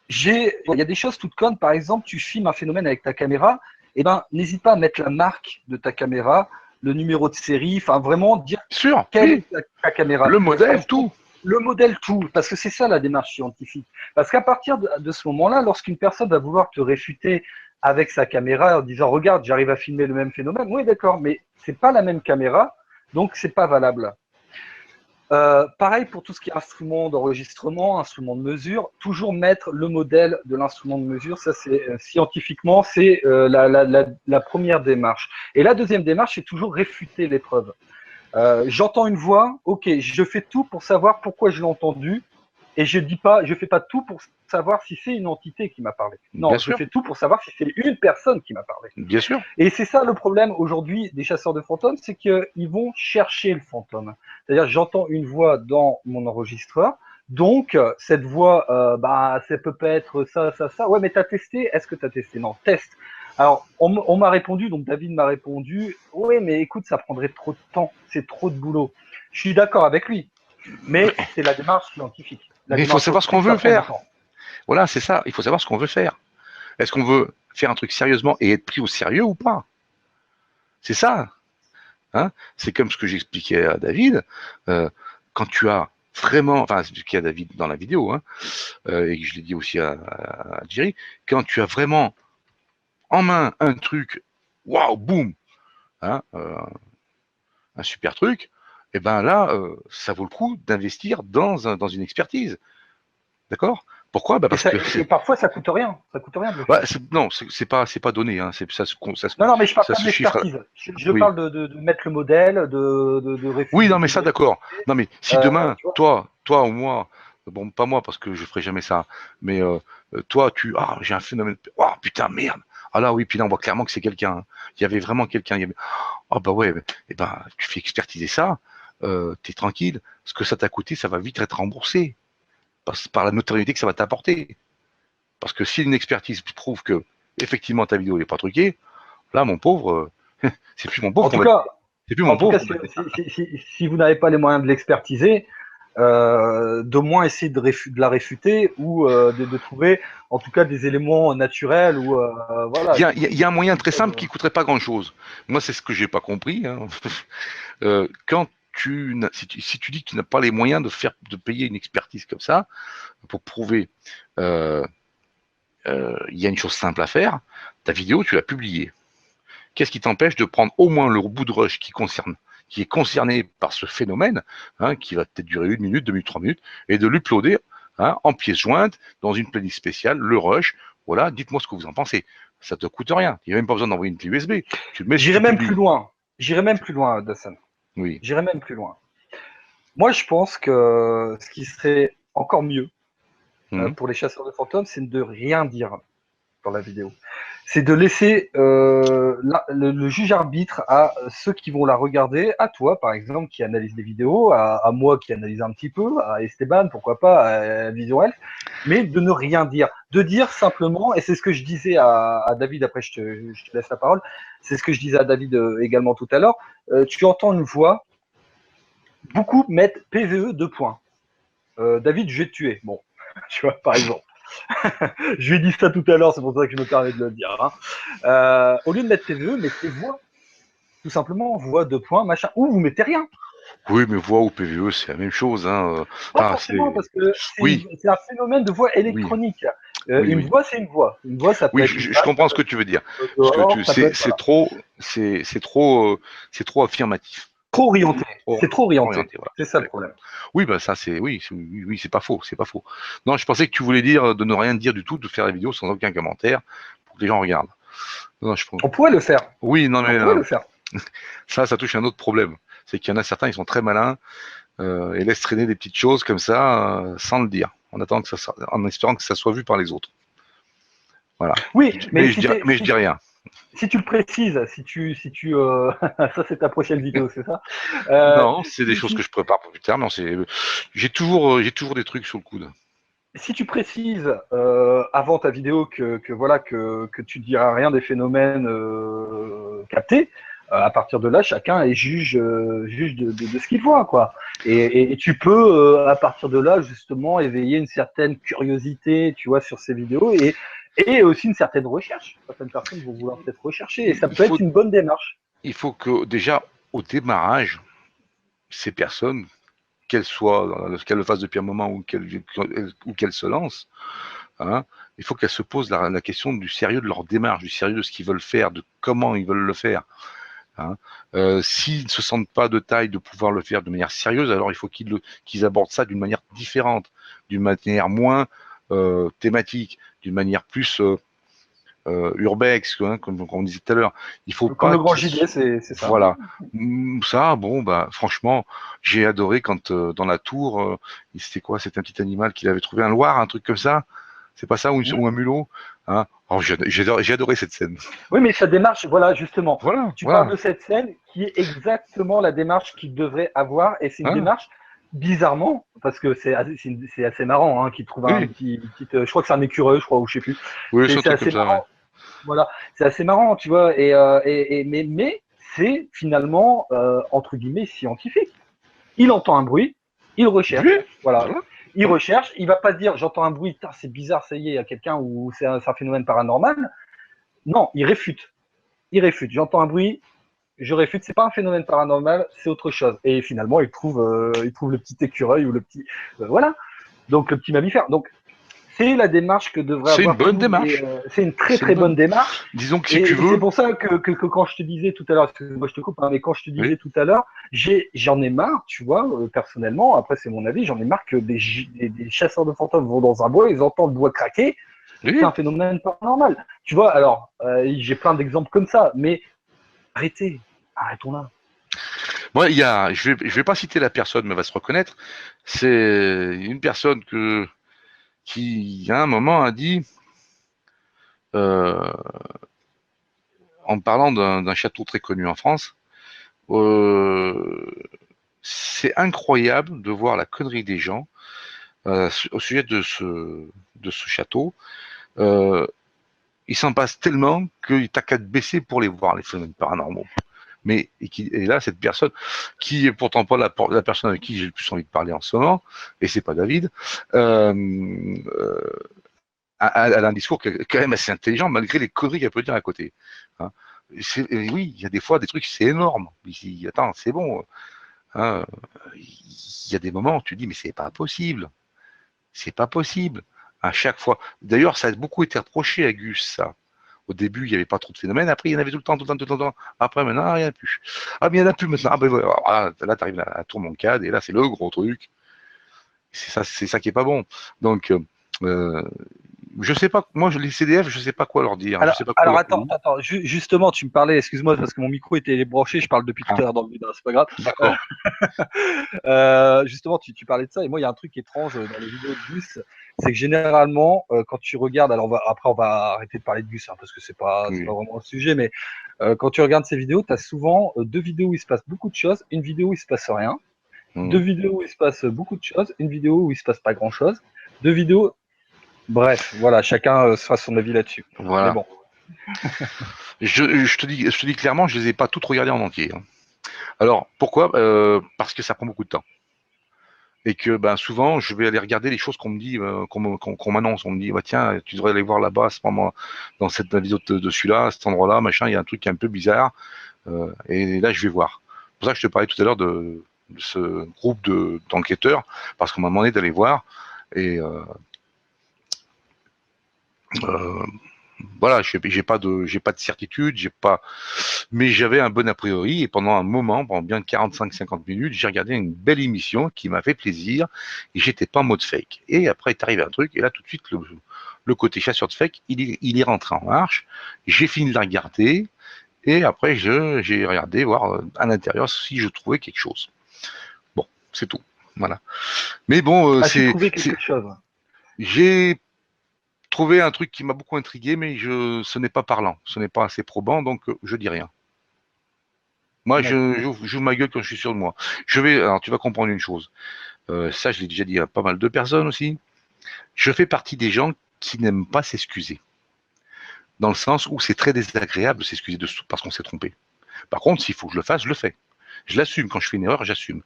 Il y a des choses toutes connes. Par exemple, tu filmes un phénomène avec ta caméra. Eh ben, n'hésite pas à mettre la marque de ta caméra, le numéro de série, enfin vraiment dire Sûr, quelle oui. est ta caméra. Le modèle, Parce que tout. le modèle tout, parce que c'est ça la démarche scientifique. Parce qu'à partir de ce moment-là, lorsqu'une personne va vouloir te réfuter avec sa caméra en disant regarde, j'arrive à filmer le même phénomène, oui d'accord, mais c'est pas la même caméra, donc c'est pas valable. Pareil pour tout ce qui est instrument d'enregistrement, instrument de mesure, toujours mettre le modèle de l'instrument de mesure. Ça, c'est scientifiquement, c'est la première démarche. Et la deuxième démarche, c'est toujours réfuter les preuves. J'entends une voix, ok, je fais tout pour savoir pourquoi je l'ai entendue, et je fais pas tout pour savoir si c'est une entité qui m'a parlé. Bien Non, je sûr, fais tout pour savoir si c'est une personne qui m'a parlé. bien sûr. Et c'est ça le problème aujourd'hui des chasseurs de fantômes, c'est qu'ils vont chercher le fantôme. C'est-à-dire, j'entends une voix dans mon enregistreur, donc cette voix, ça peut pas être ça, ça, ça. Ouais, mais t'as testé? Est-ce que t'as testé? Non, teste. Alors, on m'a répondu, donc David m'a répondu, oui, mais écoute, ça prendrait trop de temps, c'est trop de boulot. Je suis d'accord avec lui, mais c'est la démarche scientifique. La Mais il faut démarche savoir ce qu'on scientifique, ça veut prend du faire. temps. Voilà, c'est ça. Il faut savoir ce qu'on veut faire. Est-ce qu'on veut faire un truc sérieusement et être pris au sérieux ou pas? C'est ça. Hein, c'est comme ce que j'expliquais à David. Quand tu as vraiment, enfin, ce qu'il y a David dans la vidéo, hein, et que je l'ai dit aussi à Jerry, quand tu as vraiment en main un truc, waouh, boum, hein, un super truc, et ben là, ça vaut le coup d'investir dans une expertise. D'accord? Pourquoi? Parce que Et parfois, ça coûte rien. Ça coûte rien de le ouais, faire. non, c'est pas donné. Hein, Non, non, mais je parle ça pas de se chiffre. l'expertise. Je Oui, parle de mettre le modèle, oui, non, mais de ça, d'accord. réfuter. Non, mais si demain, Tu vois. toi ou moi, bon, pas moi parce que je ferai jamais ça, mais toi, j'ai un phénomène. Oh putain, merde. Ah là, oui, puis là, on voit clairement que c'est quelqu'un. Hein. Il y avait vraiment quelqu'un. Ah bah ouais, et ben, tu fais expertiser ça, t'es tranquille. Ce que ça t'a coûté, ça va vite être remboursé par la notoriété que ça va t'apporter. Parce que si une expertise prouve que effectivement ta vidéo n'est pas truquée, là, mon pauvre, c'est plus mon pauvre En tout cas, c'est plus mon en tout pauvre cas, qu'on va dire. si vous n'avez pas les moyens de l'expertiser, d'au moins essayer de la réfuter ou de trouver en tout cas des éléments naturels ou voilà. Il y a un moyen très simple qui coûterait pas grand-chose. Moi, c'est ce que j'ai pas compris. Hein. Quand si tu dis que tu n'as pas les moyens de payer une expertise comme ça pour prouver, il y a une chose simple à faire. Ta vidéo, tu l'as publiée. Qu'est-ce qui t'empêche de prendre au moins le bout de rush qui est concerné par ce phénomène, hein, qui va peut-être durer 1 minute, 2 minutes, 3 minutes, et de l'uploader, hein, en pièce jointe dans une playlist spéciale, le rush. Voilà, dites-moi ce que vous en pensez. Ça te coûte rien. Il n'y a même pas besoin d'envoyer une clé USB. Tu le mets, J'irai tu même publies. plus loin. J'irai même plus loin, Dassan. Oui. J'irai même plus loin. Moi, je pense que ce qui serait encore mieux pour les chasseurs de fantômes, c'est de rien dire dans la vidéo. C'est de laisser le juge arbitre à ceux qui vont la regarder, à toi par exemple qui analyse les vidéos, à moi qui analyse un petit peu, à Esteban, pourquoi pas, à Vision Elf, mais de ne rien dire. De dire simplement, et c'est ce que je disais à David, après je te laisse la parole, c'est ce que je disais à David également tout à l'heure, tu entends une voix, beaucoup mettent PVE 2 points. David, je vais te tuer. Bon, tu vois, par exemple. Je lui ai dit ça tout à l'heure, c'est pour ça que je me permets de le dire. Hein. Au lieu de mettre PVE, mettez voix. Tout simplement, voix 2 points, machin. Ou vous mettez rien. Oui, mais voix ou PVE, c'est la même chose. Hein. Pas forcément, parce que oui, c'est un phénomène de voix oui, électronique. oui, Une oui. voix, c'est une voix. Une voix, ça peut Oui, être une je vache, ça comprends ce peut que tu veux dire. être Parce que dehors, ça peut être voilà. C'est trop affirmatif. Trop orienté. Trop, C'est trop orienté. orienté, voilà. C'est ça le problème. Oui, bah ça c'est oui, c'est pas faux, c'est pas faux. Non, je pensais que tu voulais dire de ne rien dire du tout, de faire la vidéo sans aucun commentaire pour que les gens regardent. Non, On pourrait le faire. Oui, non mais On pourrait le faire. ça touche un autre problème. C'est qu'il y en a certains, ils sont très malins et laissent traîner des petites choses comme ça sans le dire, en espérant que ça soit vu par les autres. Voilà. Oui, mais Je dis rien. Si tu le précises, ça c'est ta prochaine vidéo, c'est ça Non, c'est des choses que je prépare pour plus tard, mais j'ai toujours des trucs sur le coude. Si tu précises avant ta vidéo que voilà que tu diras rien des phénomènes captés, à partir de là, chacun est juge de ce qu'il voit, quoi. Et tu peux à partir de là justement éveiller une certaine curiosité, tu vois, sur ces vidéos et aussi une certaine recherche. Certaines personnes vont vouloir peut-être rechercher et ça peut être une bonne démarche. Il faut que déjà au démarrage, ces personnes, qu'elles le fassent depuis un moment ou qu'elles se lancent, hein, il faut qu'elles se posent la question du sérieux de leur démarche, du sérieux de ce qu'ils veulent faire, de comment ils veulent le faire. Hein. S'ils ne se sentent pas de taille de pouvoir le faire de manière sérieuse, alors il faut qu'ils abordent ça d'une manière différente, d'une manière moins thématique, d'une manière plus urbex, hein, comme on disait tout à l'heure. Il faut Comme pas le grand gibier, c'est ça. Voilà. Ça, bon, bah, franchement, j'ai adoré quand dans la tour, c'était quoi? C'était un petit animal qu'il avait trouvé, un loir, un truc comme ça. C'est pas ça, ou un mulot, hein? Oh, j'ai adoré cette scène. Oui, mais sa démarche, voilà, justement. Voilà, Tu parles voilà. de cette scène qui est exactement la démarche qu'il devrait avoir, et c'est une Hein? démarche, bizarrement, parce que c'est assez marrant, hein, qu'il trouve un Oui, petit, je crois que c'est un écureuil, je crois, ou je sais plus. oui, c'est un C'est truc comme assez ça, ouais. marrant. Voilà, c'est assez marrant, tu vois, mais c'est finalement, entre guillemets, scientifique. Il entend un bruit, il Oui, recherche, voilà. voilà. Il recherche, il va pas dire j'entends un bruit, c'est bizarre, ça y est, il y a quelqu'un ou c'est un phénomène paranormal. Non, il réfute. Il réfute. J'entends un bruit, je réfute. C'est pas un phénomène paranormal, c'est autre chose. Et finalement, il trouve le petit écureuil ou le petit, voilà. Donc le petit mammifère. Donc c'est la démarche que devrait C'est une avoir bonne tout. démarche. C'est une très C'est une très bonne démarche. Disons que si Et tu c'est veux, pour ça que quand je te disais tout à l'heure, moi je te coupe, hein, mais quand je te disais oui, tout à l'heure, j'en ai marre, tu vois, personnellement. Après c'est mon avis, j'en ai marre que des chasseurs de fantômes vont dans un bois, ils entendent le bois craquer. C'est oui. un phénomène paranormal. Tu vois, alors j'ai plein d'exemples comme ça, mais arrêtez, arrêtons là. Moi, je vais pas citer la personne, mais elle va se reconnaître. C'est une personne qui, à un moment, a dit, euh, en parlant d'un château très connu en France, euh, c'est incroyable de voir la connerie des gens au sujet de ce château. il s'en passe tellement que t'as qu'à te baisser pour les voir, les phénomènes paranormaux. Mais et là, cette personne, qui est pourtant pas la personne avec qui j'ai le plus envie de parler en ce moment, et c'est pas David, elle a un discours quand même assez intelligent, malgré les conneries qu'elle peut dire à côté. Hein. Oui, il y a des fois des trucs, c'est énorme. Ici, attends, c'est bon. Hein. Il y a des moments où tu dis, mais c'est pas possible. C'est pas possible. À chaque fois. D'ailleurs, ça a beaucoup été reproché à Gus, ça. Au début, il n'y avait pas trop de phénomènes. Après, il y en avait tout le temps, tout le temps, tout le temps. Après, maintenant, il n'y en a plus. Ah, mais il n'y en a plus maintenant. Ah, ben voilà. Là, tu arrives à Tourmoncade et là, c'est le gros truc. C'est ça qui est pas bon. Donc, je sais pas, moi, les CDF, je sais pas quoi leur dire. Je sais pas quoi Alors leur attends, justement, tu me parlais, excuse-moi, parce que mon micro était branché, je parle depuis tout à l'heure dans le vide, hein, c'est pas grave. D'accord. Justement, tu parlais de ça, et moi, il y a un truc étrange dans les vidéos de Gus, c'est que généralement, quand tu regardes, alors après, on va arrêter de parler de Gus, hein, parce que c'est pas Oui. vraiment le sujet, mais quand tu regardes ces vidéos, tu as souvent deux vidéos où il se passe beaucoup de choses, une vidéo où il se passe rien, deux vidéos où il se passe beaucoup de choses, une vidéo où il se passe pas grand-chose, deux vidéos. Bref, voilà, chacun se fera son avis là-dessus. Voilà. Mais bon. Je te dis clairement, je les ai pas toutes regardées en entier. Hein. Alors, pourquoi parce que ça prend beaucoup de temps. Et que ben, souvent, je vais aller regarder les choses qu'on me dit, qu'on m'annonce. On me dit, bah, tiens, tu devrais aller voir là-bas à ce moment, dans cette vidéo de celui-là, à cet endroit-là, machin, il y a un truc qui est un peu bizarre. Et là, je vais voir. C'est pour ça que je te parlais tout à l'heure de ce groupe d'enquêteurs, parce qu'on m'a demandé d'aller voir. Et voilà, j'ai pas de certitude, mais j'avais un bon a priori et pendant un moment, pendant bien 45-50 minutes, j'ai regardé une belle émission qui m'a fait plaisir et j'étais pas en mode fake. Et après est arrivé un truc et là tout de suite le côté chasseur de fake, il est rentré en marche. J'ai fini de la regarder et après j'ai regardé voir à l'intérieur si je trouvais quelque chose. Bon, c'est tout. Voilà. Mais bon, As-tu trouvé quelque chose? j'ai trouvé un truc qui m'a beaucoup intrigué, mais ce n'est pas parlant, ce n'est pas assez probant, donc je dis rien. Moi, j'ouvre ma gueule quand je suis sûr de moi. Alors tu vas comprendre une chose. Ça, je l'ai déjà dit à pas mal de personnes aussi. Je fais partie des gens qui n'aiment pas s'excuser. Dans le sens où c'est très désagréable de s'excuser parce qu'on s'est trompé. Par contre, s'il faut que je le fasse, je le fais. Je l'assume. Quand je fais une erreur, j'assume.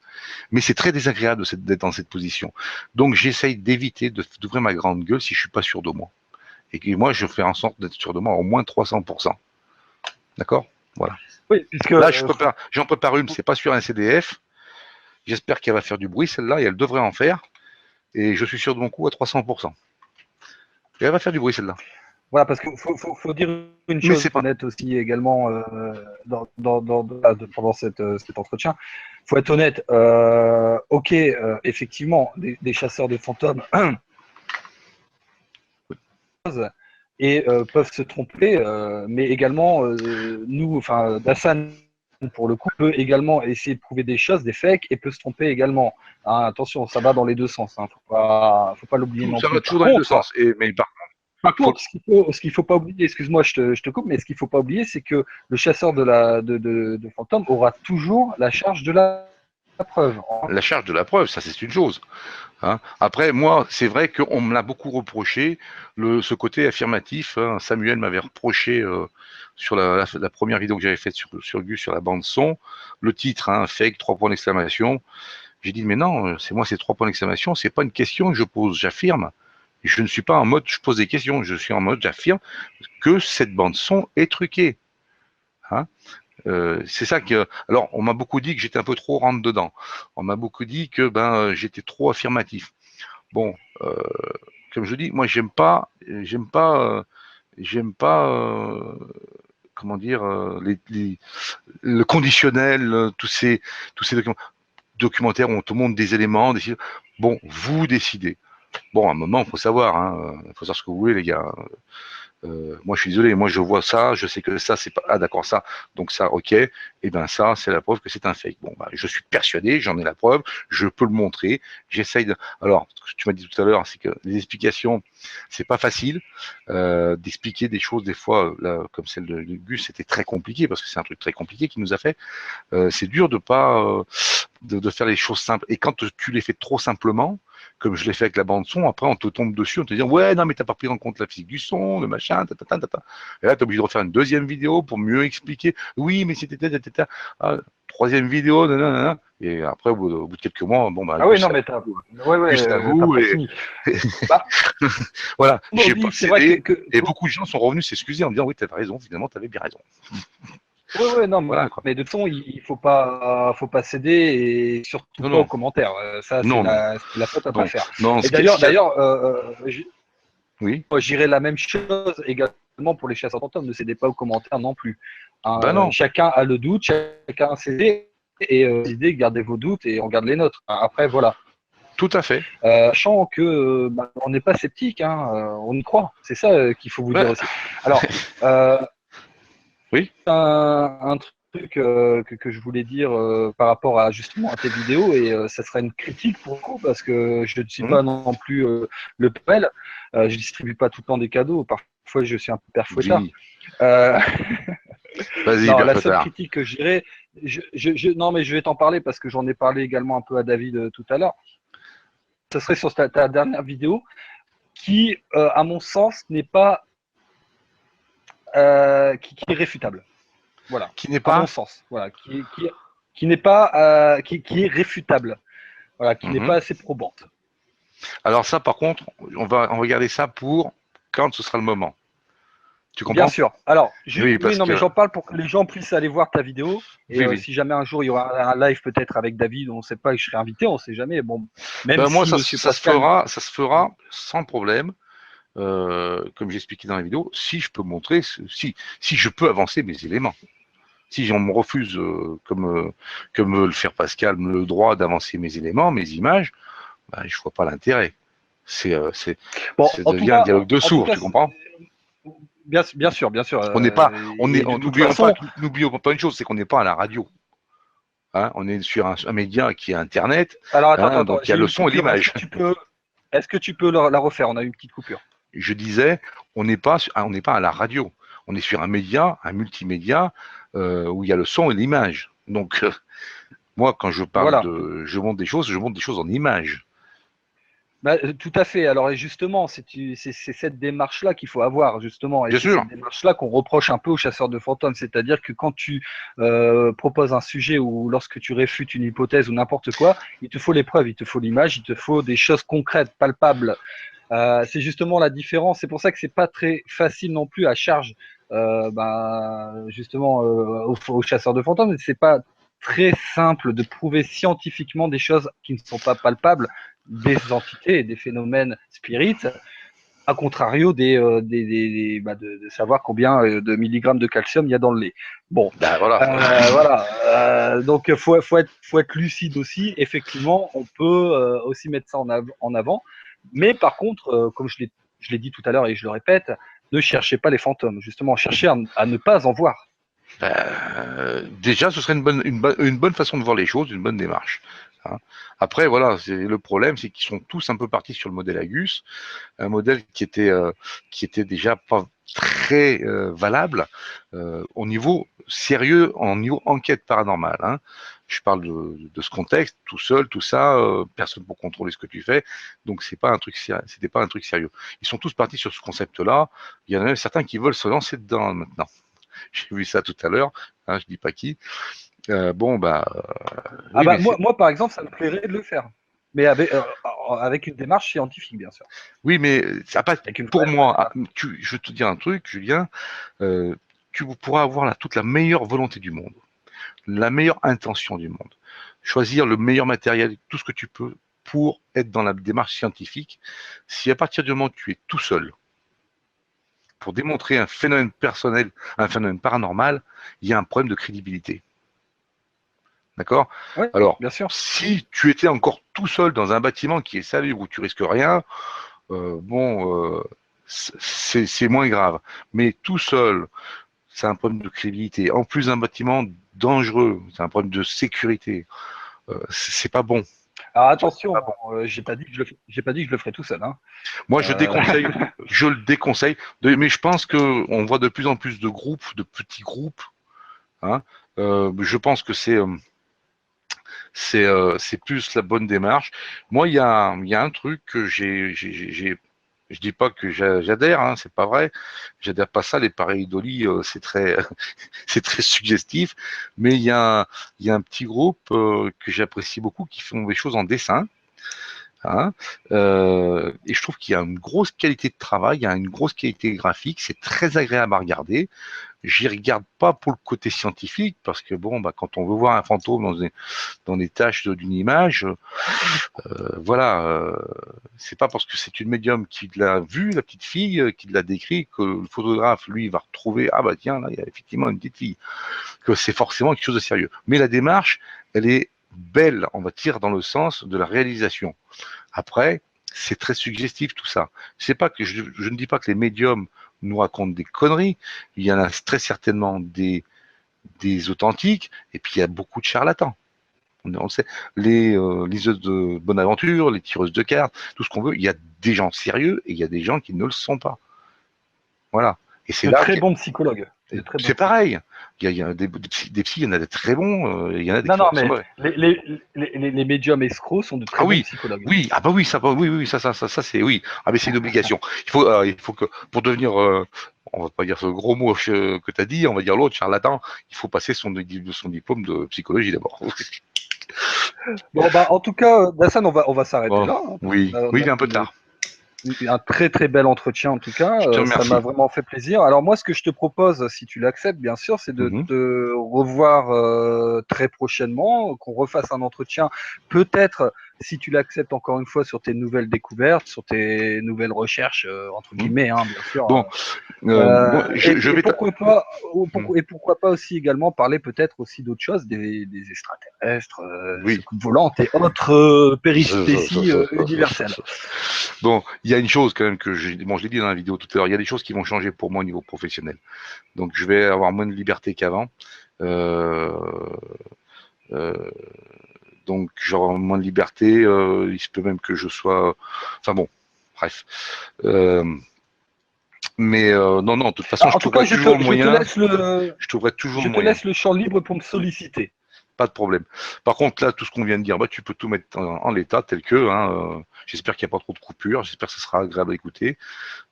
Mais c'est très désagréable d'être dans cette position. Donc, j'essaye d'éviter d'ouvrir ma grande gueule si je suis pas sûr de moi. Et moi, je fais en sorte d'être sûr de moi au moins 300%. D'accord? Voilà. Oui, puisque là, j'en prépare une, c'est pas sur un CDF. J'espère qu'elle va faire du bruit, celle-là, et elle devrait en faire. Et je suis sûr de mon coup à 300%. Et elle va faire du bruit, celle-là. Voilà, parce qu'il faut dire une chose honnête aussi également pendant cet entretien. Il faut être honnête. Ok, effectivement, des chasseurs de fantômes et peuvent se tromper, mais également nous, enfin Dassan pour le coup peut également essayer de prouver des choses, des fakes, et peut se tromper également. Hein, attention, ça va dans les deux sens. Hein, faut pas l'oublier non plus. Ça va toujours dans les deux sens. Mais par contre, ce qu'il faut pas oublier, excuse-moi, je te coupe, mais ce qu'il faut pas oublier, c'est que le chasseur de fantômes aura toujours la charge de la preuve. La charge de la preuve, ça c'est une chose. Hein. Après, moi, c'est vrai qu'on me l'a beaucoup reproché, ce côté affirmatif. Hein. Samuel m'avait reproché sur la première vidéo que j'avais faite sur Gus, sur la bande son, le titre, hein, fake, 3 points d'exclamation. J'ai dit, mais non, c'est moi, ces 3 points d'exclamation, c'est pas une question que je pose, j'affirme. Je ne suis pas en mode je pose des questions, je suis en mode j'affirme que cette bande son est truquée. Hein. C'est ça que. Alors, on m'a beaucoup dit que j'étais un peu trop rentre dedans. On m'a beaucoup dit que j'étais trop affirmatif. Bon, comme je dis, moi j'aime pas, comment dire, le conditionnel, tous ces documentaires où on te montre des éléments. Bon, vous décidez. Bon, à un moment, il faut savoir, hein, faut savoir ce que vous voulez, les gars. Moi, je suis désolé, moi, je vois ça, je sais que ça, c'est pas. Ah, d'accord, ça, donc ça, ok, et ben ça, c'est la preuve que c'est un fake. Bon, je suis persuadé, j'en ai la preuve, je peux le montrer, j'essaye de. Alors, ce que tu m'as dit tout à l'heure, c'est que les explications, c'est pas facile d'expliquer des choses, des fois, là, comme celle de Gus, c'était très compliqué, parce que c'est un truc très compliqué qu'il nous a fait. C'est dur de pas. De faire les choses simples. Et quand tu les fais trop simplement, comme je l'ai fait avec la bande son, après on te tombe dessus, on te dit ouais non mais t'as pas pris en compte la physique du son, le machin, et là t'es obligé de refaire une deuxième vidéo pour mieux expliquer. Oui mais c'était troisième vidéo, nanana. Et après au bout de quelques mois, bon bah Ah oui, non, mais plus à t'as vous pas et fini. Bah, voilà, j'ai aujourd'hui, pas c'est vrai cédé que et beaucoup de gens sont revenus s'excuser en me disant oui t'avais raison, finalement t'avais bien raison. ouais, non, Voilà quoi. mais de toute façon, il faut pas céder et surtout Non pas aux non commentaires. Ça, non non c'est la faute à pas non faire. non. Et Ce qu'il y a... d'ailleurs, Oui. moi, j'irais la même chose également pour les chasseurs de fantômes. Ne cédez pas aux commentaires non plus. Hein, Ben non, chacun a le doute, chacun a ses idées. Et idées, gardez vos doutes et on garde les nôtres. Après, voilà. tout à fait. Sachant que on n'est pas sceptique, hein, on y croit. C'est ça qu'il faut vous dire Ouais. aussi. Alors, euh, Oui. un truc que je voulais dire par rapport à justement à tes vidéos, et ça sera une critique pour vous, parce que je ne suis Hmm. pas non plus le Père Noël. Je distribue pas tout le temps des cadeaux. Parfois, je suis un peu père fouettard. Oui. Euh, Vas-y, non, la seule Berfotard. critique que je dirais, non, mais je vais t'en parler parce que j'en ai parlé également un peu à David tout à l'heure. Ce serait sur ta dernière vidéo qui, à mon sens, n'est pas qui est réfutable. Voilà, Qui n'est à mon pas. sens, voilà, qui n'est pas qui est réfutable, voilà, qui n'est Mhm. pas assez probante. Alors ça, par contre, on va garder ça pour quand ce sera le moment. Tu Bien comprends? sûr. Alors, Oui, oui, parce non, mais que j'en parle pour que les gens puissent aller voir ta vidéo. Et oui, oui. si jamais un jour il y aura un live peut-être avec David, on ne sait pas que je serai invité, on ne sait jamais. Bon, même Ben, moi, si Monsieur Pascal, ça se fera sans problème. Comme j'expliquais dans la vidéo, si je peux montrer, si je peux avancer mes éléments. Si on me refuse, comme veut le faire Pascal, le droit d'avancer mes éléments, mes images, ben, je vois pas l'intérêt. C'est, euh, c'est, bon, ça devient un dialogue de en tout sourds, cas, tu comprends? bien sûr, bien sûr. On n'est pas, Et de toute façon, n'oublions pas une chose, c'est qu'on n'est pas à la radio. Hein, on est sur un média qui est Internet, alors hein, attends, donc il y a j'ai eu le une son et coupure. l'image. Est-ce que tu peux la refaire? On a eu une petite coupure. Je disais, on n'est pas à la radio. On est sur un média, un multimédia, où il y a le son et l'image. Donc, moi, quand Voilà. je montre des choses, je montre des choses en image. Bah, tout à fait. Alors, et justement, c'est cette démarche-là qu'il faut avoir, justement. Et Bien c'est sûr. cette démarche-là qu'on reproche un peu aux chasseurs de fantômes. C'est-à-dire que quand tu proposes un sujet ou lorsque tu réfutes une hypothèse ou n'importe quoi, il te faut les preuves, il te faut l'image, il te faut des choses concrètes, palpables. C'est justement la différence. C'est pour ça que c'est pas très facile non plus à charge, justement, aux chasseurs de fantômes. C'est pas très simple de prouver scientifiquement des choses qui ne sont pas palpables, des entités et des phénomènes spirites, à contrario de savoir combien de milligrammes de calcium il y a dans le lait. Bon, Ben voilà. voilà. Donc, faut être lucide aussi. Effectivement, on peut aussi mettre ça en avant. Mais par contre, comme je l'ai dit tout à l'heure et je le répète, ne cherchez pas les fantômes. Justement, cherchez à ne pas en voir. Déjà, ce serait une bonne façon de voir les choses, une bonne démarche. Hein. Après, voilà, le problème, c'est qu'ils sont tous un peu partis sur le modèle Agus, un modèle qui était déjà pas très valable au niveau sérieux, en niveau enquête paranormale. Hein. Je parle de ce contexte, tout seul, tout ça, personne pour contrôler ce que tu fais, donc c'était pas un truc sérieux. Ils sont tous partis sur ce concept-là. Il y en a même certains qui veulent se lancer dedans maintenant. J'ai vu ça tout à l'heure, hein, je dis pas qui. Bon, bah, Ah oui, bah mais c'est, moi par exemple, ça me plairait de le faire, mais avec une démarche scientifique, bien sûr. oui, mais ça pas, Avec une pour vraie- moi, je vais te dire un truc, Julien, euh, tu pourras avoir toute la meilleure volonté du monde, la meilleure intention du monde, choisir le meilleur matériel, tout ce que tu peux pour être dans la démarche scientifique. Si à partir du moment où tu es tout seul pour démontrer un phénomène personnel, un phénomène paranormal, il y a un problème de crédibilité. D'accord? Oui, Alors, bien sûr. si tu étais encore tout seul dans un bâtiment qui est salubre où tu risques rien, c'est moins grave. Mais tout seul, c'est un problème de crédibilité. En plus d'un bâtiment dangereux, c'est un problème de sécurité. C'est pas bon. Alors C'est pas attention, bon. j'ai pas dit que je le ferais tout seul. Hein. Moi, Euh, je le déconseille. Mais je pense que on voit de plus en plus de groupes, de petits groupes. Hein. Je pense que c'est plus la bonne démarche. Moi, il y a un truc que je dis pas que j'adhère, hein, c'est pas vrai. J'adhère pas à ça. Les pareidolie, c'est très, c'est très suggestif. Mais il y a un petit groupe que j'apprécie beaucoup qui font des choses en dessin. Hein, et je trouve qu'il y a une grosse qualité de travail, il y a une grosse qualité graphique, c'est très agréable à regarder. J'y regarde pas pour le côté scientifique, parce que bon, bah, quand on veut voir un fantôme dans des tâches d'une image, voilà, c'est pas parce que c'est une médium qui l'a vu, la petite fille, qui l'a décrit, que le photographe, lui, va retrouver, ah bah tiens, là, il y a effectivement une petite fille, que c'est forcément quelque chose de sérieux. Mais la démarche, elle est belle, on va dire, dans le sens de la réalisation. Après, c'est très suggestif tout ça. C'est pas que je ne dis pas que les médiums nous racontent des conneries. Il y en a très certainement des authentiques, et puis il y a beaucoup de charlatans. On le sait. Les liseuses de bonne aventure, les tireuses de cartes, tout ce qu'on veut. Il y a des gens sérieux et il y a des gens qui ne le sont pas. Voilà. Et c'est De là très bons psychologues. c'est pareil. Il y a des psys, il y en a des très bons, il y en a des Non, qui non, sont mais mauvais. les médiums escrocs sont de très Ah bons oui, psychologues. oui, ah bah oui, ça, oui, oui, ça, c'est oui. Ah mais c'est une obligation. Il faut que pour devenir, on va pas dire ce gros mot que tu as dit, on va dire l'autre charlatan, il faut passer son diplôme de psychologie d'abord. Bon, bah, en tout cas, Dassan, on va s'arrêter Bon, là, hein, parce oui, qu'on oui, a il est un peu fait tard. un très très bel entretien en tout cas. Je te Ça m'a remercie. vraiment fait plaisir. Alors moi, ce que je te propose, si tu l'acceptes, bien sûr, c'est de Mhm. te revoir très prochainement, qu'on refasse un entretien, peut-être, si tu l'acceptes encore une fois, sur tes nouvelles découvertes, sur tes nouvelles recherches, entre Mhm. guillemets, hein, bien sûr. Bon, moi, je Et vais. pourquoi pas, Mhm. et pourquoi pas aussi également parler peut-être aussi d'autres choses, des extraterrestres, Oui. soucoupes volantes et autres Je- je- je- péripéties je- je- universelles. je- Bon, il y a une chose quand même que bon, je l'ai dit dans la vidéo tout à l'heure, il y a des choses qui vont changer pour moi au niveau professionnel. Donc, je vais avoir moins de liberté qu'avant. Euh, euh, donc, j'aurai moins de liberté. Il se peut même que je sois. Enfin bon, bref. Euh, mais non, non, de toute façon, Ah, je en tout cas, trouverai toujours le je te moyen. laisse le, Je trouverai toujours je le te moyen. laisse le champ libre pour me solliciter. Pas de problème. Par contre, là, tout ce qu'on vient de dire, bah, tu peux tout mettre en l'état tel que. Hein, j'espère qu'il n'y a pas trop de coupures. J'espère que ce sera agréable à écouter.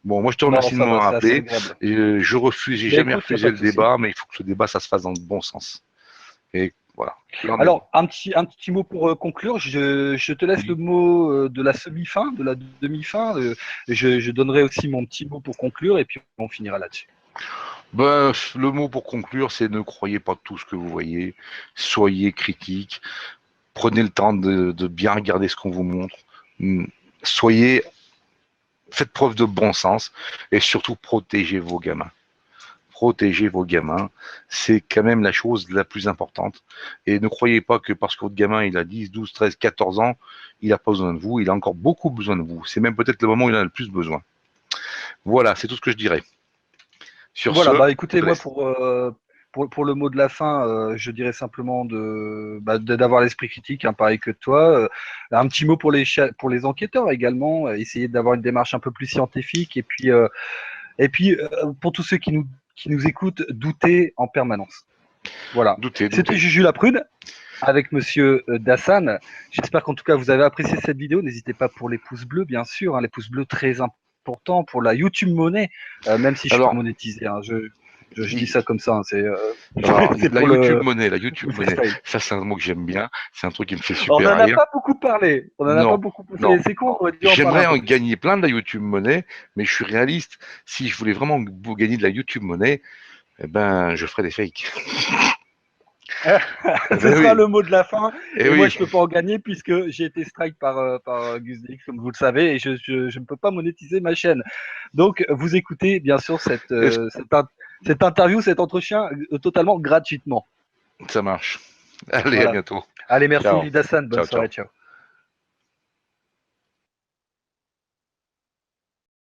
Bon, moi, je te Non, remercie de ça va, m'avoir c'est assez rappelé. agréable. Et j'ai Ben jamais écoute, il n'y a refusé pas le de souci. débat, mais il faut que ce débat, ça se fasse dans le bon sens. Et voilà. Là, on est bon. Alors, un petit mot pour conclure. Je te laisse le Oui. mot de la semi-fin, de la demi-fin. Je donnerai aussi mon petit mot pour conclure et puis on finira là-dessus. Ben, le mot pour conclure, c'est ne croyez pas tout ce que vous voyez. Soyez critique. Prenez le temps de bien regarder ce qu'on vous montre. Hmm. Soyez, faites preuve de bon sens et surtout protégez vos gamins. Protégez vos gamins, c'est quand même la chose la plus importante. Et ne croyez pas que parce que votre gamin il a 10, 12, 13, 14 ans, il n'a pas besoin de vous, il a encore beaucoup besoin de vous. C'est même peut-être le moment où il en a le plus besoin. Voilà, c'est tout ce que je dirais. Sur Voilà, ce, bah je écoutez, te moi laisse. pour le mot de la fin, je dirais simplement d'avoir l'esprit critique, hein, pareil que toi. Un petit mot pour les enquêteurs également, essayer d'avoir une démarche un peu plus scientifique et puis pour tous ceux qui nous écoutent, douter en permanence. Voilà. Doutez, C'était doutez. Juju la Prude avec Monsieur Dassan. J'espère qu'en tout cas vous avez apprécié cette vidéo. N'hésitez pas pour les pouces bleus, bien sûr, hein, les pouces bleus très importants pour la YouTube monnaie, même si je suis pas Alors, monétisé. Hein, je dis oui, ça comme ça. Hein, alors, c'est pour La YouTube le monnaie, freestyle. ça c'est un mot que j'aime bien, c'est un truc qui me fait On super n'en a rire. pas beaucoup parlé. On n'en a pas Non, beaucoup. non, C'est con, non. on aurait dû en parler J'aimerais un en peu plus. gagner plein de la YouTube monnaie, mais je suis réaliste. Si je voulais vraiment gagner de la YouTube monnaie, eh ben, je ferais des fakes. Eh Ce ben sera oui, le mot de la fin. eh Et moi, oui, je peux pas en gagner puisque j'ai été strike par GusDX, comme vous le savez, et je ne peux pas monétiser ma chaîne. Donc, vous écoutez bien sûr Est-ce cette interview, cet entretien totalement gratuitement. que ça marche? Allez, à Voilà. bientôt. Allez, Ciao, merci Dassan. Bonne ciao, ciao. soirée. Ciao.